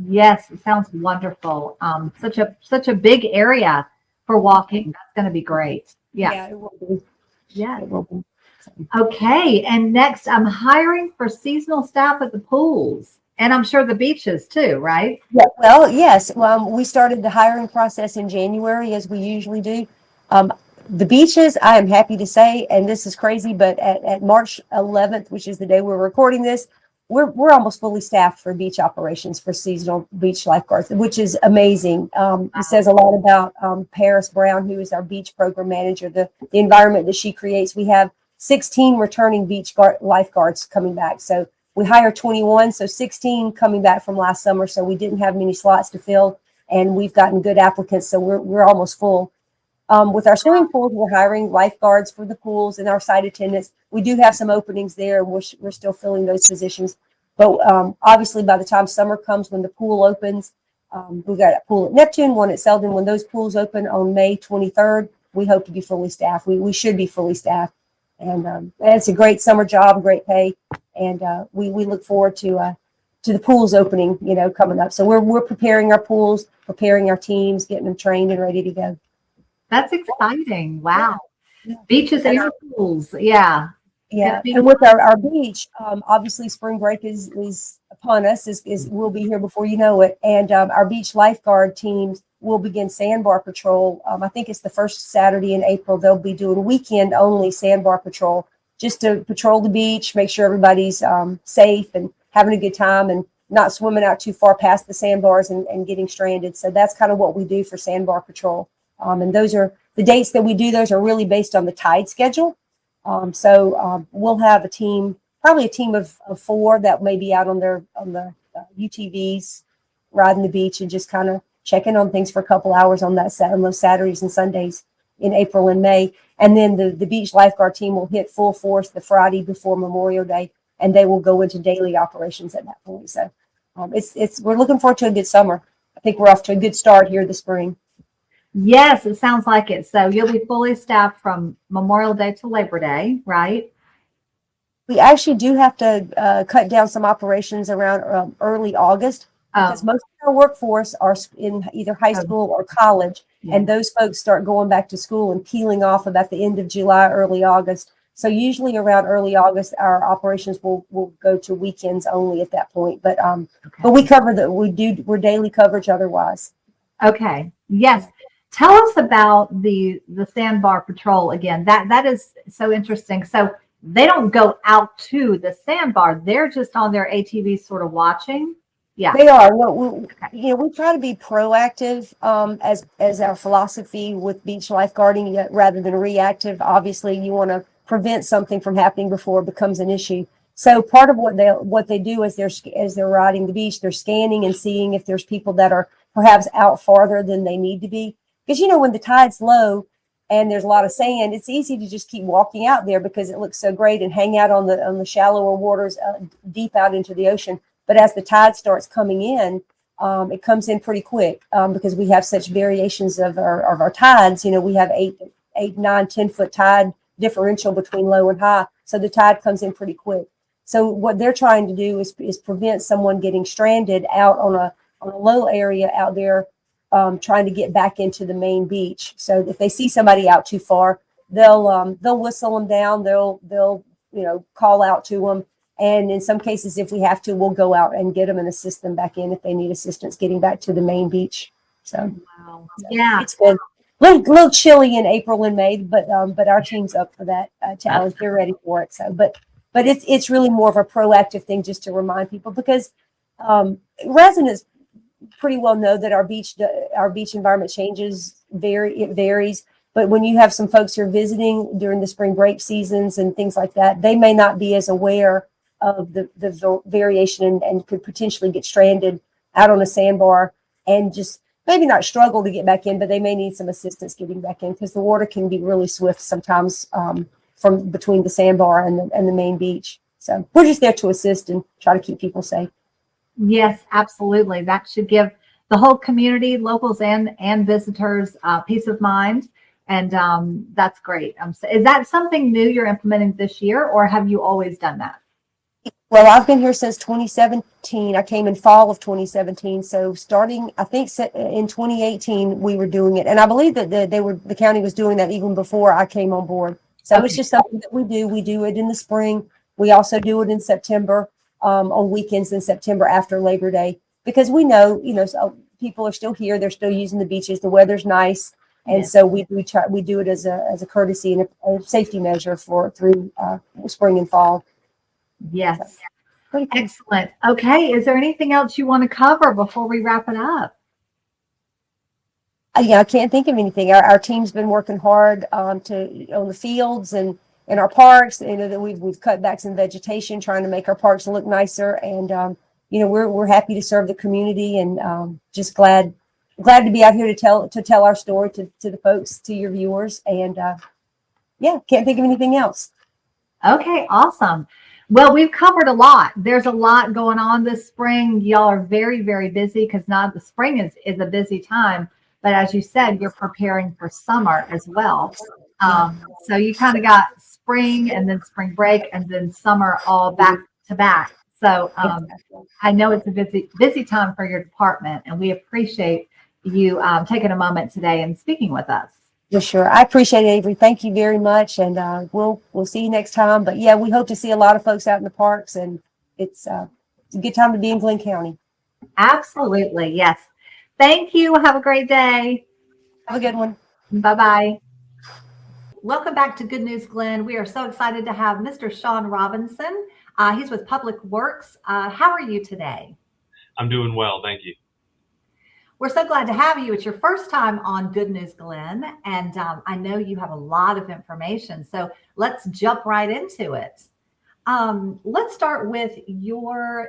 Yes, it sounds wonderful. Such a big area for walking. That's going to be great. Yeah. It will be. Yeah. It will be. Okay. And next, I'm hiring for seasonal staff at the pools, and I'm sure the beaches too, right? Yeah. Well, yes. We started the hiring process in January, as we usually do. The beaches, I am happy to say, and this is crazy, but at March 11th, which is the day we're recording this, we're almost fully staffed for beach operations for seasonal beach lifeguards, which is amazing. It says a lot about Paris Brown, who is our beach program manager, the environment that she creates. We have 16 returning beach lifeguards coming back. So we hired 21, so 16 coming back from last summer. So we didn't have many slots to fill, and we've gotten good applicants. So we're almost full. With our swimming pools, we're hiring lifeguards for the pools and our site attendants. We do have some openings there, and we're still filling those positions. But obviously, by the time summer comes, when the pool opens, we've got a pool at Neptune, one at Selden. When those pools open on May 23rd, we hope to be fully staffed. We should be fully staffed. And it's a great summer job, great pay. And we look forward to the pools opening, coming up. So we're preparing our pools, preparing our teams, getting them trained and ready to go. That's exciting. Wow. Yeah. Beaches and pools. Yeah. Yeah. And with our beach, obviously spring break is upon us, we'll be here before you know it. And our beach lifeguard teams will begin sandbar patrol. I think it's the first Saturday in April. They'll be doing weekend only sandbar patrol, just to patrol the beach, make sure everybody's safe and having a good time and not swimming out too far past the sandbars and getting stranded. So that's kind of what we do for sandbar patrol. And those are the dates that we do. Those are really based on the tide schedule. So we'll have probably a team of 4 that may be out on the UTVs, riding the beach and just kind of checking on things for a couple hours on those Saturdays and Sundays in April and May. And then the beach lifeguard team will hit full force the Friday before Memorial Day, and they will go into daily operations at that point. So we're looking forward to a good summer. I think we're off to a good start here this spring. Yes, it sounds like it. So you'll be fully staffed from Memorial Day to Labor Day, right? We actually do have to cut down some operations around early August because most of our workforce are in either high school or college, and those folks start going back to school and peeling off about the end of July, early August. So usually around early August, our operations will go to weekends only at that point. But we cover we're daily coverage otherwise. Okay. Yes. Tell us about the sandbar patrol again. That is so interesting. So they don't go out to the sandbar; they're just on their ATVs, sort of watching. Yeah, they are. Well, we try to be proactive as our philosophy with beach lifeguarding, rather than reactive. Obviously, you want to prevent something from happening before it becomes an issue. So part of what they do as they're riding the beach, they're scanning and seeing if there's people that are perhaps out farther than they need to be. Because, when the tide's low and there's a lot of sand, it's easy to just keep walking out there because it looks so great and hang out on the shallower waters deep out into the ocean. But as the tide starts coming in, it comes in pretty quick because we have such variations of our tides. We have 8, 9, 10-foot tide differential between low and high. So the tide comes in pretty quick. So what they're trying to do is prevent someone getting stranded out on a low area out there, trying to get back into the main beach. So if they see somebody out too far, they'll whistle them down. They'll call out to them, And in some cases, if we have to, we'll go out and get them and assist them back in if they need assistance getting back to the main beach. So, Wow. Yeah. it's been a little chilly in April and May, but our team's up for that challenge. They're ready for it. So, but it's really more of a proactive thing just to remind people, because residents pretty well know that our beach environment changes. It varies. But when you have some folks who are visiting during the spring break seasons and things like that, they may not be as aware of the variation and could potentially get stranded out on a sandbar and just maybe not struggle to get back in, but they may need some assistance getting back in, because the water can be really swift sometimes from between the sandbar and the main beach. So we're just there to assist and try to keep people safe. Yes, absolutely. That should give the whole community, locals and visitors, peace of mind. And that's great. Is that something new you're implementing this year, or have you always done that? Well, I've been here since 2017. I came in fall of 2017. So starting, I think in 2018, we were doing it. And I believe that the county was doing that even before I came on board. So Okay. It's just something that we do. We do it in the spring. We also do it in September, on weekends in September after Labor Day, because we know, so people are still here. They're still using the beaches. The weather's nice. And Yes. so we do it as a courtesy and a safety measure through spring and fall. Yes. Pretty cool. Excellent. Okay. Is there anything else you want to cover before we wrap it up? Yeah, I can't think of anything. Our team's been working hard on the fields and in our parks. That we've cut back some vegetation, trying to make our parks look nicer. And we're happy to serve the community, and just glad to be out here to tell our story to the folks, to your viewers. And can't think of anything else. Okay. Awesome. Well, we've covered a lot. There's a lot going on this spring. Y'all are very, very busy, because now the spring is a busy time. But as you said, you're preparing for summer as well. So you kind of got spring and then spring break and then summer all back to back. So I know it's a busy time for your department, and we appreciate you taking a moment today and speaking with us. For sure. I appreciate it, Avery. Thank you very much. And we'll see you next time. But yeah, we hope to see a lot of folks out in the parks, and it's a good time to be in Glynn County. Absolutely. Yes. Thank you. Have a great day. Have a good one. Bye-bye. Welcome back to Good News Glenn. We are so excited to have Mr. Sean Robinson. He's with Public Works. How are you today? I'm doing well, thank you. We're so glad to have you. It's your first time on Good News Glenn, and I know you have a lot of information. So let's jump right into it. Let's start with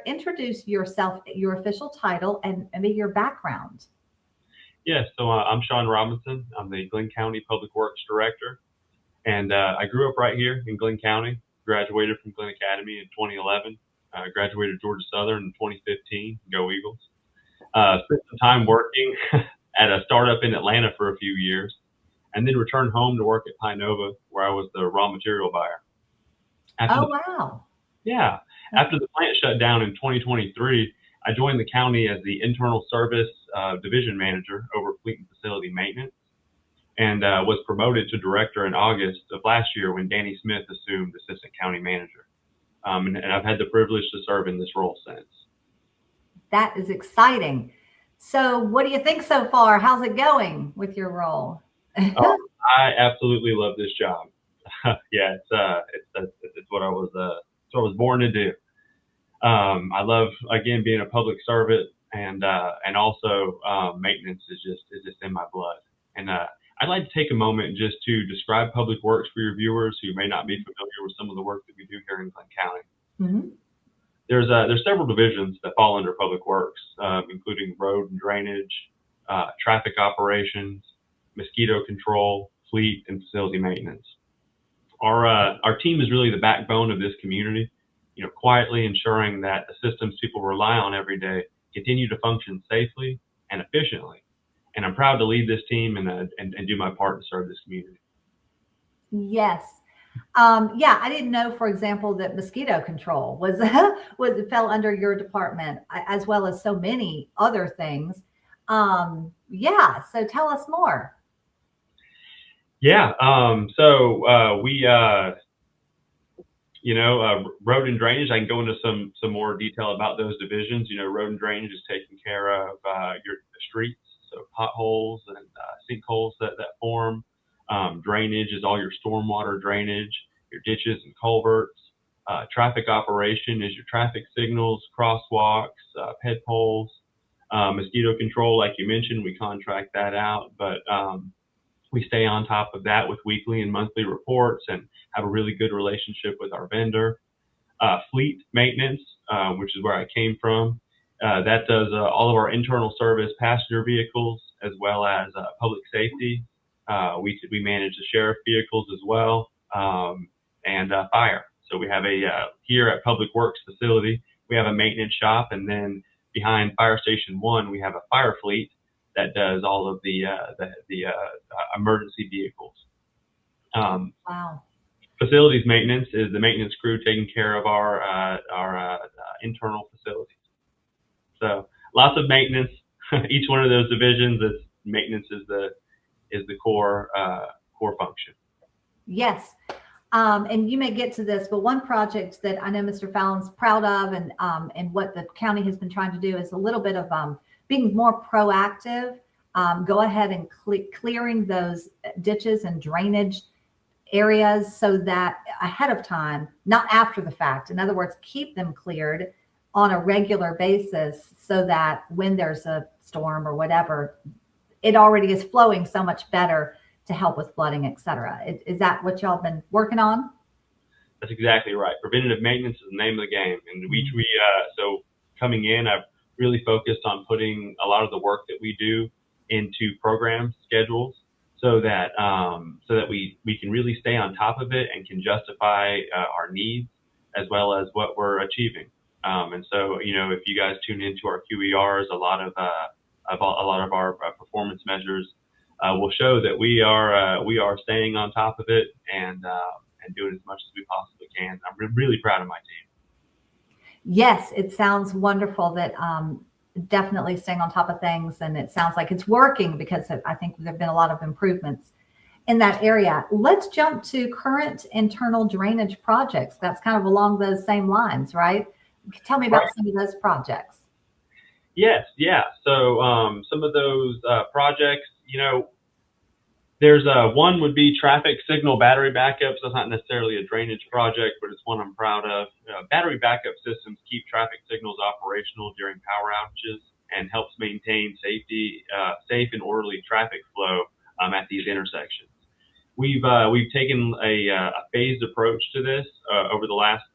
introduce yourself, your official title, and maybe your background. Yeah, so I'm Sean Robinson. I'm the Glynn County Public Works Director, and I grew up right here in Glynn County. Graduated from Glynn Academy in 2011. Graduated Georgia Southern in 2015. Go Eagles. Spent some time working at a startup in Atlanta for a few years, and then returned home to work at Pinova, where I was the raw material buyer. Wow. Yeah. After the plant shut down in 2023, I joined the county as the internal service division manager over fleet and facility maintenance, and was promoted to director in August of last year when Danny Smith assumed assistant county manager. And I've had the privilege to serve in this role since. That is exciting. So what do you think so far? How's it going with your role? I absolutely love this job. Yeah, it's what I was born to do. I love, again, being a public servant, and also maintenance is just in my blood. And I'd like to take a moment just to describe Public Works for your viewers who may not be familiar with some of the work that we do here in Glynn County. Mm-hmm. There's several divisions that fall under Public Works, including road and drainage, traffic operations, mosquito control, fleet, and facility maintenance. Our team is really the backbone of this community, quietly ensuring that the systems people rely on every day continue to function safely and efficiently. And I'm proud to lead this team and do my part to serve this community. Yes. I didn't know, for example, that mosquito control fell under your department, as well as so many other things. So tell us more. Yeah. So Road and drainage, I can go into some more detail about those divisions. Road and drainage is taking care of your streets, so potholes and sinkholes that form. Drainage is all your stormwater drainage, your ditches and culverts. Traffic operation is your traffic signals, crosswalks, ped poles. Mosquito control, like you mentioned, we contract that out, but we stay on top of that with weekly and monthly reports and have a really good relationship with our vendor. Fleet maintenance, which is where I came from, that does all of our internal service passenger vehicles as well as public safety. We manage the sheriff vehicles as well, and fire. So we have here at Public Works facility, we have a maintenance shop, and then behind Fire Station 1, we have a fire fleet that does all of the emergency vehicles. Wow. Facilities maintenance is the maintenance crew taking care of our internal facilities. So lots of maintenance. Each one of those divisions, maintenance is the core function. Yes. And you may get to this, but one project that I know Mr. Fallon's proud of and what the county has been trying to do is a little bit of being more proactive, go ahead and clearing those ditches and drainage areas so that ahead of time, not after the fact. In other words, keep them cleared on a regular basis so that when there's a storm or whatever, it already is flowing so much better to help with flooding, et cetera. Is that what y'all been working on? That's exactly right. Preventative maintenance is the name of the game. And so coming in, I've really focused on putting a lot of the work that we do into program schedules so that we can really stay on top of it and can justify our needs as well as what we're achieving. And so, if you guys tune into our QERs, a lot of our performance measures will show that we are staying on top of it and doing as much as we possibly can. I'm really proud of my team. Yes, it sounds wonderful that definitely staying on top of things, and it sounds like it's working because I think there've been a lot of improvements in that area. Let's jump to current internal drainage projects. That's kind of along those same lines, right? Tell me about some of those projects. Yes, yeah. So some of those projects, there's one would be traffic signal battery backups. That's not necessarily a drainage project, but it's one I'm proud of. Battery backup systems keep traffic signals operational during power outages and helps maintain safe and orderly traffic flow at these intersections. We've taken a phased approach to this over the last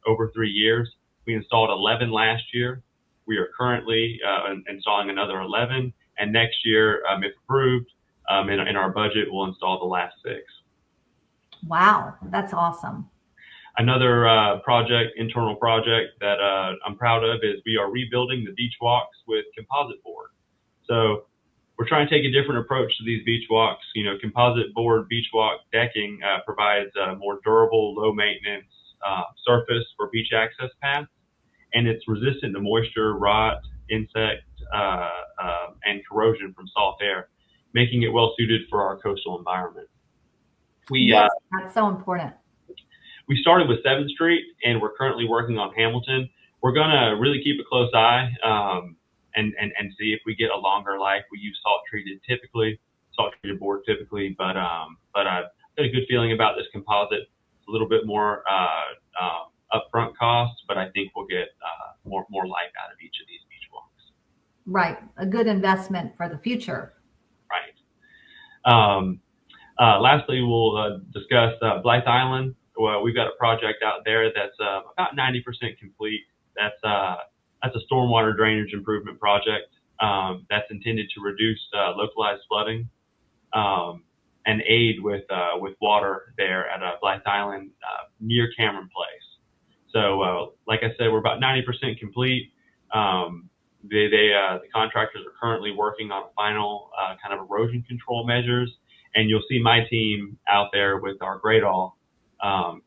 over 3 years. We installed 11 last year. We are currently installing another 11, and next year, if approved, in our budget, we'll install the last 6. Wow, that's awesome. Another internal project that I'm proud of is we are rebuilding the beach walks with composite board. So we're trying to take a different approach to these beach walks. Composite board beach walk decking provides a more durable, low maintenance surface for beach access paths, and it's resistant to moisture, rot, insect, and corrosion from soft air, making it well suited for our coastal environment. Yes, that's so important. We started with 7th Street, and we're currently working on Hamilton. We're gonna really keep a close eye and see if we get a longer life. We use salt treated board typically, but I've got a good feeling about this composite. It's a little bit more upfront cost, but I think we'll get more life out of each of these beach walks. Right, a good investment for the future. Right. Lastly, we'll discuss Blythe Island. Well, we've got a project out there that's about 90% complete. That's a stormwater drainage improvement project that's intended to reduce localized flooding and aid with water there at Blythe Island near Cameron Place. So, like I said, we're about 90% complete. The contractors are currently working on final kind of erosion control measures, and you'll see my team out there with our Gradall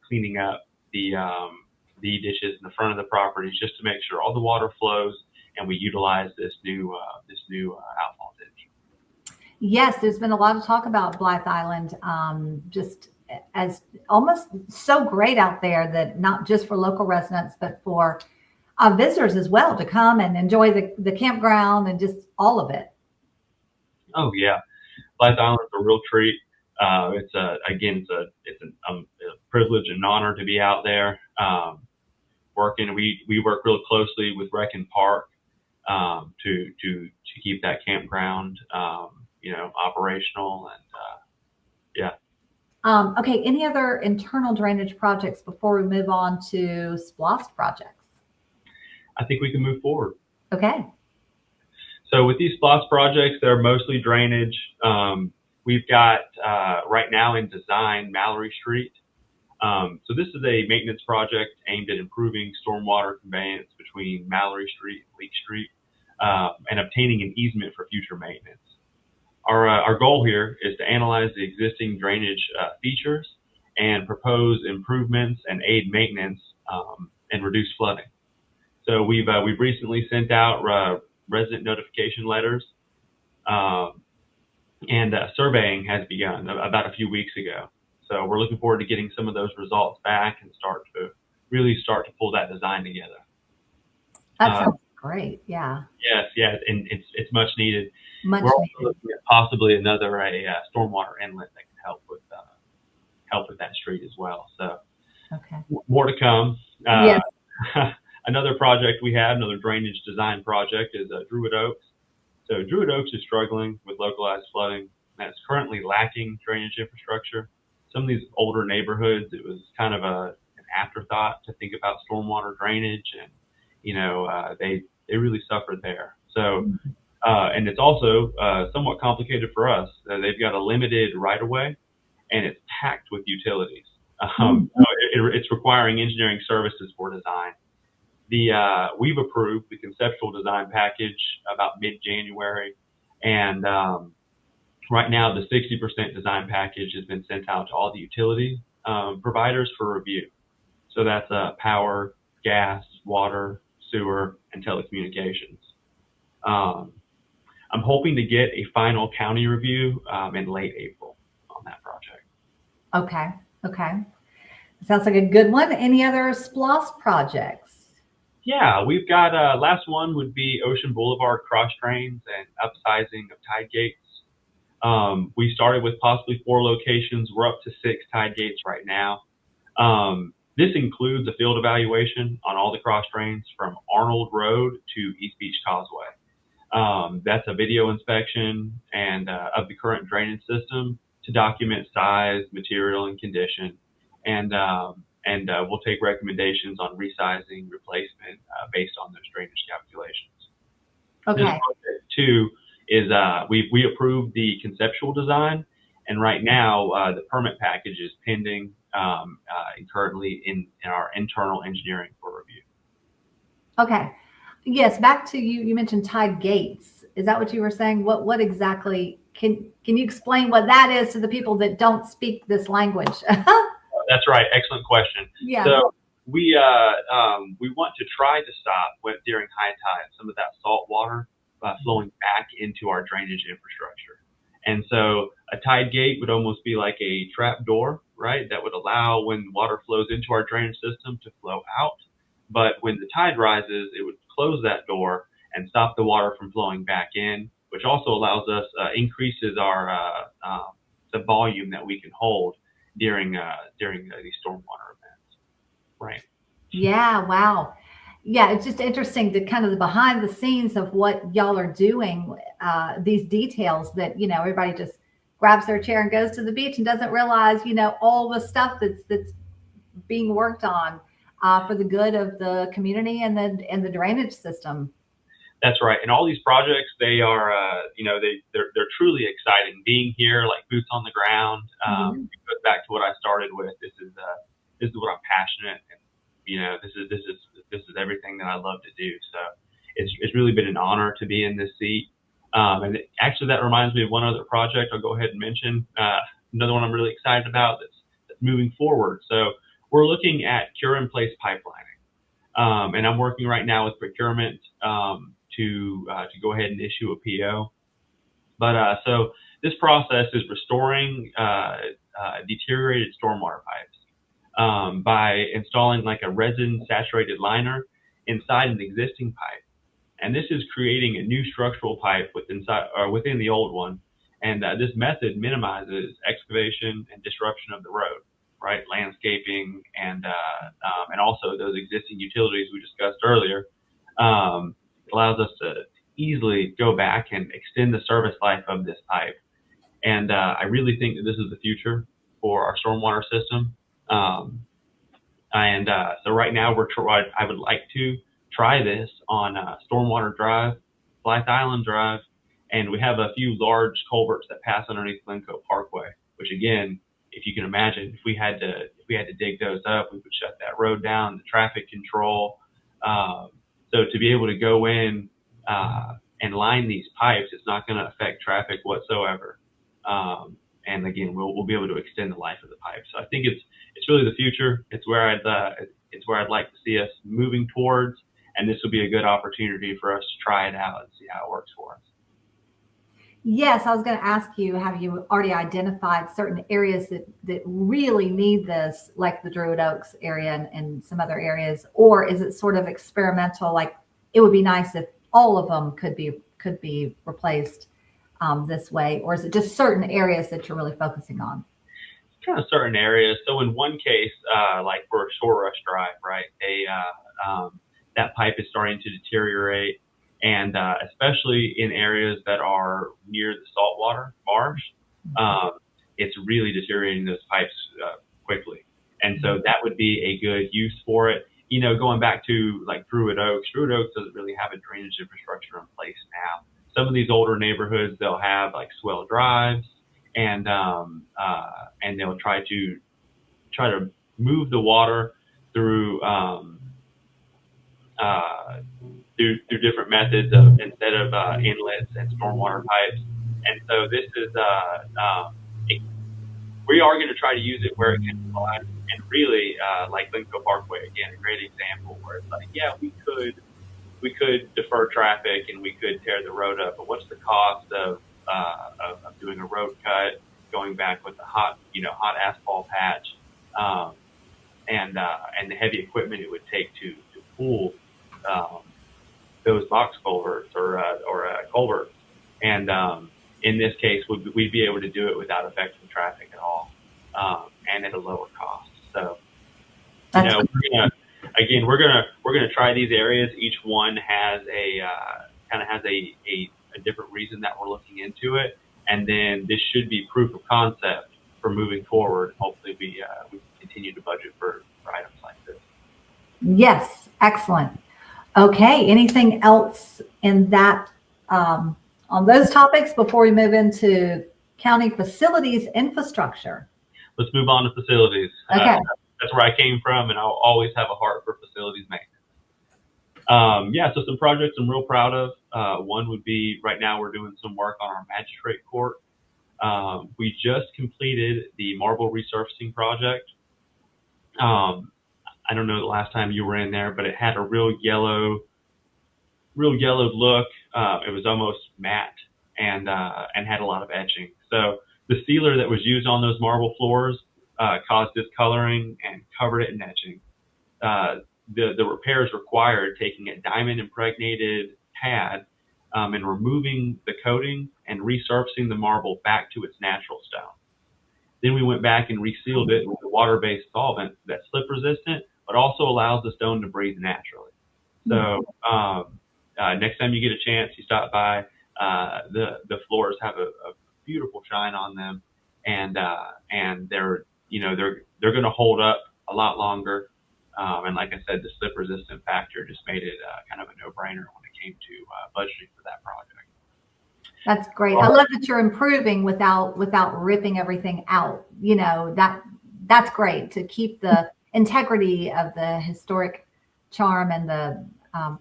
cleaning up the ditches in the front of the properties just to make sure all the water flows and we utilize this new outfall ditch. Yes, there's been a lot of talk about Blythe Island. Just as almost so great out there that not just for local residents, but for visitors as well to come and enjoy the campground and just all of it. Oh yeah, Blythe Island's a real treat. It's a privilege and honor to be out there working. We work real closely with Rec and Park to keep that campground operational, and yeah. Okay, any other internal drainage projects before we move on to SPLOST projects? I think we can move forward. Okay. So with these SPLOST projects, they're mostly drainage. We've got right now in design Mallory Street. So this is a maintenance project aimed at improving stormwater conveyance between Mallory Street and Leak Street and obtaining an easement for future maintenance. Our goal here is to analyze the existing drainage features and propose improvements and aid maintenance and reduce flooding. So we've recently sent out resident notification letters, and surveying has begun about a few weeks ago. So we're looking forward to getting some of those results back and start to pull that design together. That sounds great. Yeah. Yes, and it's much needed. Much We're also needed. looking at possibly another stormwater inlet that can help with that street as well. So Okay. more to come. Yes. Another project we have, another drainage design project, is Druid Oaks. So Druid Oaks is struggling with localized flooding that's currently lacking drainage infrastructure. Some of these older neighborhoods, it was kind of an afterthought to think about stormwater drainage, and they really suffered there. So and it's also somewhat complicated for us. They've got a limited right-of-way, and it's packed with utilities. It's requiring engineering services for design. We've approved the conceptual design package about mid-January, and right now the 60% design package has been sent out to all the utility providers for review. So that's power, gas, water, sewer, and telecommunications. I'm hoping to get a final county review in late April on that project. Okay. Sounds like a good one. Any other SPLOST projects? Yeah, we've got last one would be Ocean Boulevard cross drains and upsizing of tide gates. We started with possibly 4 locations. We're up to 6 tide gates right now. This includes a field evaluation on all the cross drains from Arnold Road to East Beach Causeway. That's a video inspection and of the current drainage system to document size, material, and condition. And we'll take recommendations on resizing, replacement based on those drainage calculations. Okay. This project too is we approved the conceptual design, and right now the permit package is pending and currently in our internal engineering for review. Okay. Yes. Back to you. You mentioned tide gates. Is that what you were saying? What exactly? Can you explain what that is to the people that don't speak this language? That's right. Excellent question. Yeah. So we want to try to stop during high tide some of that salt water flowing back into our drainage infrastructure. And so a tide gate would almost be like a trap door, right? That would allow when water flows into our drainage system to flow out. But when the tide rises, it would close that door and stop the water from flowing back in, which also allows us, increases our the volume that we can hold during these stormwater events, right? Yeah. Wow. Yeah. It's just interesting to kind of the behind the scenes of what y'all are doing, these details that, everybody just grabs their chair and goes to the beach and doesn't realize, all the stuff that's being worked on for the good of the community and the drainage system. That's right. And all these projects, they are, they're truly exciting. Being here, like boots on the ground, it goes back to what I started with. This is what I'm passionate, and this is everything that I love to do. So it's really been an honor to be in this seat. And actually, that reminds me of one other project I'll go ahead and mention. Another one I'm really excited about that's moving forward. So we're looking at cure-in-place pipelining, and I'm working right now with procurement to go ahead and issue a PO. But so this process is restoring deteriorated stormwater pipes by installing like a resin saturated liner inside an existing pipe. And this is creating a new structural pipe within the old one. And this method minimizes excavation and disruption of the road, right? Landscaping and also those existing utilities we discussed earlier. Allows us to easily go back and extend the service life of this pipe. And I really think that this is the future for our stormwater system. So right now I would like to try this on Stormwater Drive, Blythe Island Drive, and we have a few large culverts that pass underneath Glencoe Parkway, which again, if you can imagine, if we had to dig those up, we would shut that road down, the traffic control. So to be able to go in and line these pipes, it's not going to affect traffic whatsoever. And again, we'll be able to extend the life of the pipe. So I think it's really the future. It's where I'd like to see us moving towards, and this will be a good opportunity for us to try it out and see how it works for us. Yes, I was going to ask you, have you already identified certain areas that really need this, like the Druid Oaks area and some other areas, or is it sort of experimental? Like it would be nice if all of them could be replaced this way, or is it just certain areas that you're really focusing on? Kind of certain areas. So in one case, like for Shore Rush Drive, right, that pipe is starting to deteriorate, and especially in areas that are near the saltwater marsh, it's really deteriorating those pipes quickly. And so that would be a good use for it. You know, going back to like Druid Oaks doesn't really have a drainage infrastructure in place now. Some of these older neighborhoods, they'll have like swell drives, and they'll try to move the water through through different methods instead of inlets and stormwater pipes. And so this is we are going to try to use it where it can apply. And really, like Glencoe Parkway, again, a great example where it's like, yeah, we could defer traffic and we could tear the road up, but what's the cost of doing a road cut, going back with a hot asphalt patch, and the heavy equipment it would take to pull those box culverts or culverts. And in this case, we'd be able to do it without affecting traffic at all, and at a lower cost. So, you know, we're gonna try these areas. Each one has a different reason that we're looking into it, and then this should be proof of concept for moving forward. Hopefully, we continue to budget for items like this. Yes, excellent. Okay, anything else in that on those topics before we move into county facilities infrastructure? Let's move on to facilities. Okay. That's where I came from, and I'll always have a heart for facilities maintenance. So some projects I'm real proud of. One would be right now we're doing some work on our magistrate court. We just completed the marble resurfacing project. I don't know the last time you were in there, but it had a real yellow look. It was almost matte and had a lot of etching. So the sealer that was used on those marble floors caused discoloring and covered it in etching. The repairs required taking a diamond impregnated pad and removing the coating and resurfacing the marble back to its natural stone. Then we went back and resealed it with a water-based solvent that's slip resistant, but also allows the stone to breathe naturally. So next time you get a chance, you stop by. The floors have a beautiful shine on them, and they're going to hold up a lot longer. And like I said, the slip resistant factor just made it kind of a no-brainer when it came to budgeting for that project. That's great. I love that you're improving without ripping everything out. You know, that's great to keep the integrity of the historic charm and the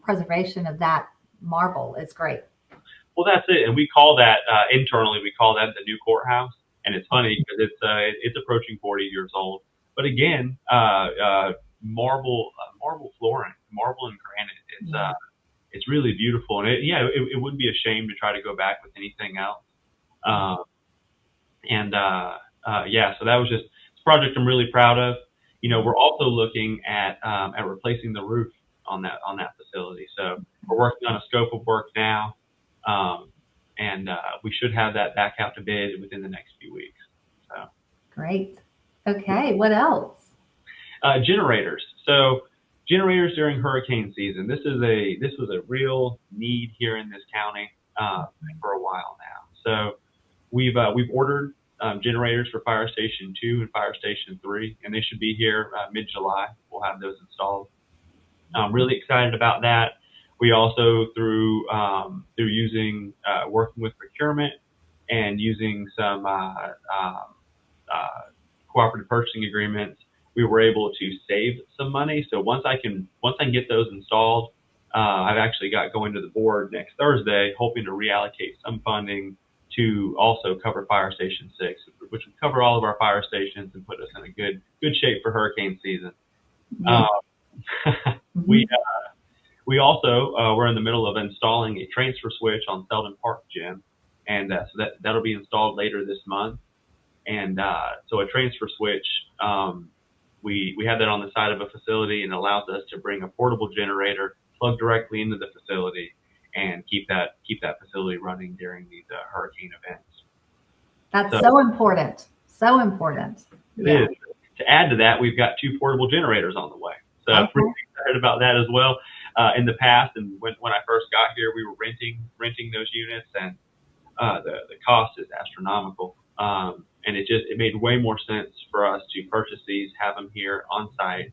preservation of that marble is great. Well, that's it. And we call that internally, we call that the new courthouse. And it's funny because it's approaching 40 years old. But again, marble flooring, marble and granite. It's really beautiful, and it wouldn't be a shame to try to go back with anything else. yeah, so that was just a project I'm really proud of. You know, we're also looking at replacing the roof on that facility. So we're working on a scope of work now, and we should have that back out to bid within the next few weeks. So Great. Okay. What else? generators. So generators during hurricane season. This was a real need here in this county for a while now. So we've ordered generators for Fire Station 2 and Fire Station 3, and they should be here mid-July. We'll have those installed. I'm really excited about that. We also, through using working with procurement and using some cooperative purchasing agreements, we were able to save some money. So once I can get those installed, I've actually got going to the board next Thursday, hoping to reallocate some funding to also cover Fire Station 6, which would cover all of our fire stations and put us in a good shape for hurricane season. We also we're in the middle of installing a transfer switch on Selden Park Gym, and so that'll be installed later this month. And so a transfer switch, we have that on the side of a facility, and allows us to bring a portable generator, plug directly into the facility, and keep that facility running during these hurricane events. That's so important. So important. It is. To add to that, we've got 2 portable generators on the way. So I'm pretty excited about that as well. In the past, and when I first got here, we were renting those units, and the cost is astronomical. And it made way more sense for us to purchase these, have them here on site.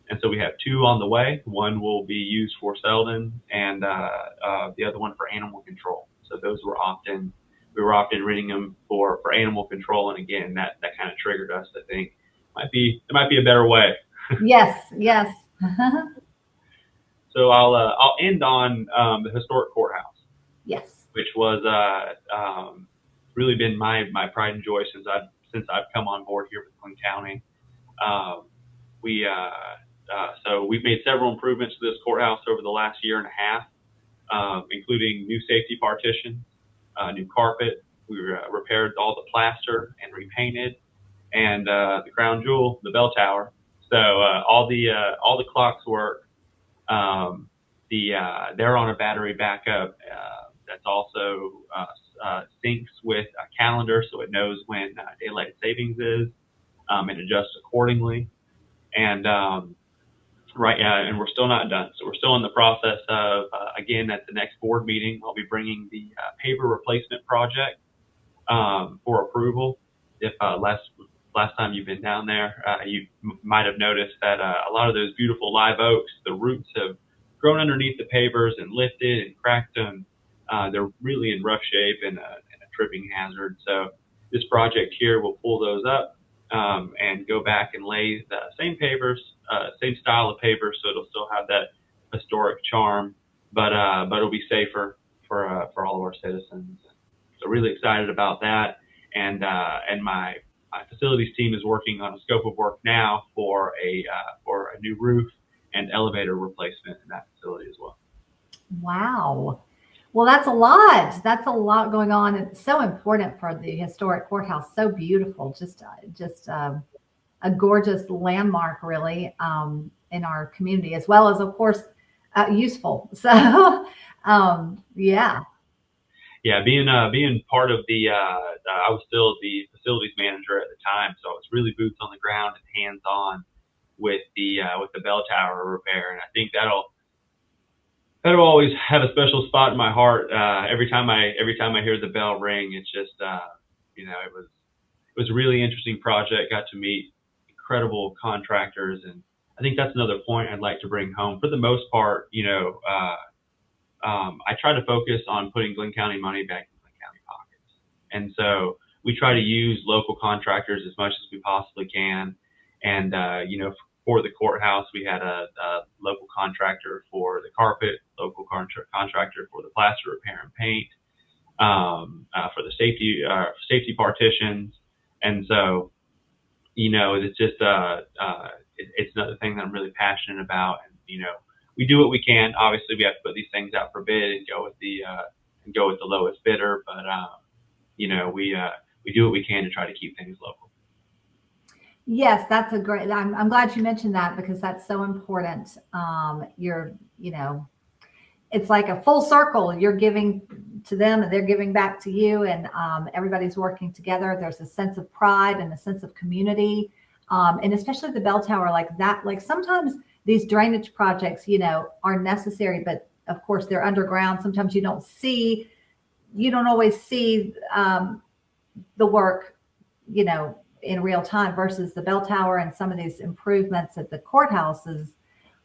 And so we have 2 on the way. One will be used for Selden, and the other one for animal control. So those were we were often renting them for animal control. And again, that kind of triggered us to think it might be a better way. Yes. So I'll end on the historic courthouse. Yes. Which was really been my pride and joy since I've come on board here with GLYNN County. So we've made several improvements to this courthouse over the last year and a half, including new safety partitions, new carpet. We repaired all the plaster and repainted, and the crown jewel, the bell tower. So all the clocks work. They're on a battery backup. That's also syncs with a calendar, so it knows when daylight savings is, and adjusts accordingly. And and we're still not done. So we're still in the process of, again, at the next board meeting, I'll be bringing the paver replacement project for approval. If last time you've been down there, you might have noticed that a lot of those beautiful live oaks, the roots have grown underneath the pavers and lifted and cracked them. They're really in rough shape and a tripping hazard. So this project here will pull those up and go back and lay the same pavers, same style of pavers, so it'll still have that historic charm, but it'll be safer for all of our citizens. So really excited about that, and my facilities team is working on a scope of work now for a new roof and elevator replacement in that facility as well. Wow. Well, that's a lot. That's a lot going on. It's so important for the historic courthouse. So beautiful. Just a gorgeous landmark, really, in our community, as well as, of course, useful. So, yeah. Yeah, being part of the, I was still the facilities manager at the time, so I was really boots on the ground and hands on with the bell tower repair, and I think that'll always have a special spot in my heart. Every time I hear the bell ring, it's just it was a really interesting project. Got to meet incredible contractors, and I think that's another point I'd like to bring home. For the most part, I try to focus on putting GLYNN County money back in GLYNN County pockets, and so we try to use local contractors as much as we possibly can. And for the courthouse, we had a local contractor for the carpet, local contractor for the plaster repair and paint, for the safety partitions. And so, it's just it's another thing that I'm really passionate about. And we do what we can. Obviously, we have to put these things out for bid and go with the lowest bidder. But we do what we can to try to keep things local. Yes, that's a great, I'm glad you mentioned that because that's so important. It's like a full circle. You're giving to them and they're giving back to you, and everybody's working together. There's a sense of pride and a sense of community. And especially the bell tower like that, like sometimes these drainage projects, are necessary, but of course they're underground. Sometimes you don't always see the work, in real time versus the bell tower and some of these improvements at the courthouses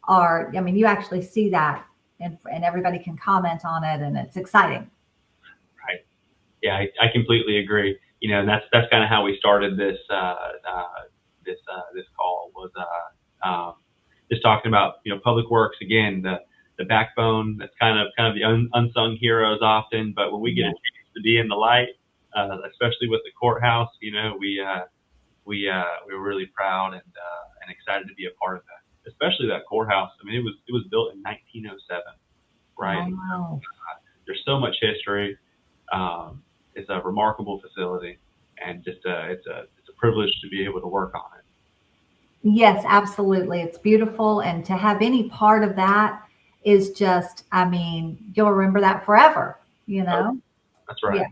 are, you actually see that and everybody can comment on it and it's exciting. Right. Yeah, I completely agree. And that's kind of how we started this call was just talking about public works again, the backbone. That's kind of the unsung heroes often, but when we get a chance to be in the light, especially with the courthouse, we're really proud and excited to be a part of that, especially that courthouse. It was built in 1907, right? Wow. There's so much history. It's a remarkable facility, and just it's a privilege to be able to work on it. Yes, absolutely. It's beautiful. And to have any part of that is just, you'll remember that forever, Oh, that's right. Yeah,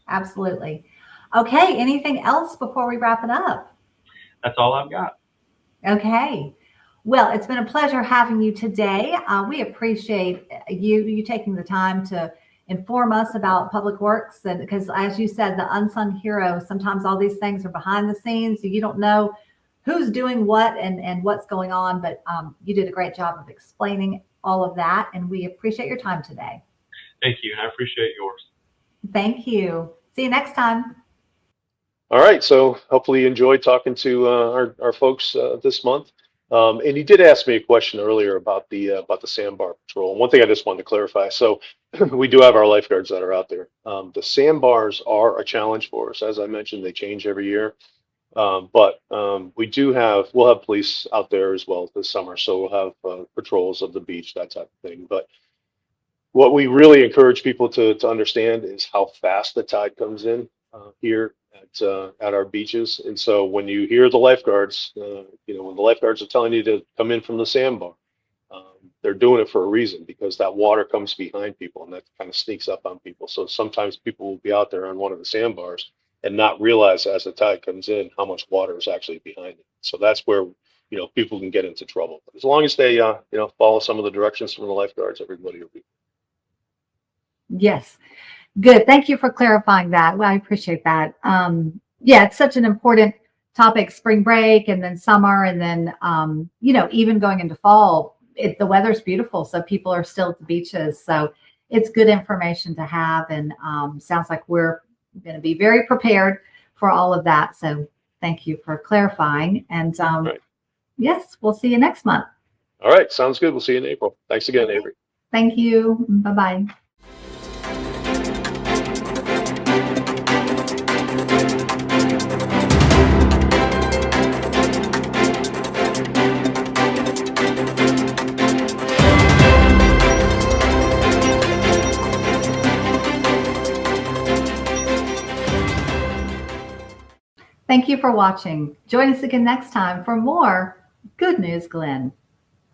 absolutely. Okay. Anything else before we wrap it up? That's all I've got. Okay. Well, it's been a pleasure having you today. We appreciate you taking the time to inform us about public works. And because as you said, the unsung hero, sometimes all these things are behind the scenes. So you don't know who's doing what and what's going on, but you did a great job of explaining all of that. And we appreciate your time today. Thank you. And I appreciate yours. Thank you. See you next time. All right, so hopefully you enjoyed talking to our folks this month. And you did ask me a question earlier about the sandbar patrol. And one thing I just wanted to clarify. So we do have our lifeguards that are out there. The sandbars are a challenge for us. As I mentioned, they change every year. But we'll have police out there as well this summer. So we'll have patrols of the beach, that type of thing. But what we really encourage people to understand is how fast the tide comes in here at our beaches. And so when you hear the lifeguards, when the lifeguards are telling you to come in from the sandbar, they're doing it for a reason, because that water comes behind people and that kind of sneaks up on people. So sometimes people will be out there on one of the sandbars and not realize as the tide comes in how much water is actually behind it. So that's where people can get into trouble. But as long as they follow some of the directions from the lifeguards, everybody will be. Yes. Good. Thank you for clarifying that. Well, I appreciate that. Yeah, it's such an important topic, spring break and then summer. And then, even going into fall, the weather's beautiful. So people are still at the beaches. So it's good information to have. And sounds like we're going to be very prepared for all of that. So thank you for clarifying. And Right. Yes, we'll see you next month. All right. Sounds good. We'll see you in April. Thanks again, Avery. Thank you. Bye-bye. Thank you for watching. Join us again next time for more Good News Glenn.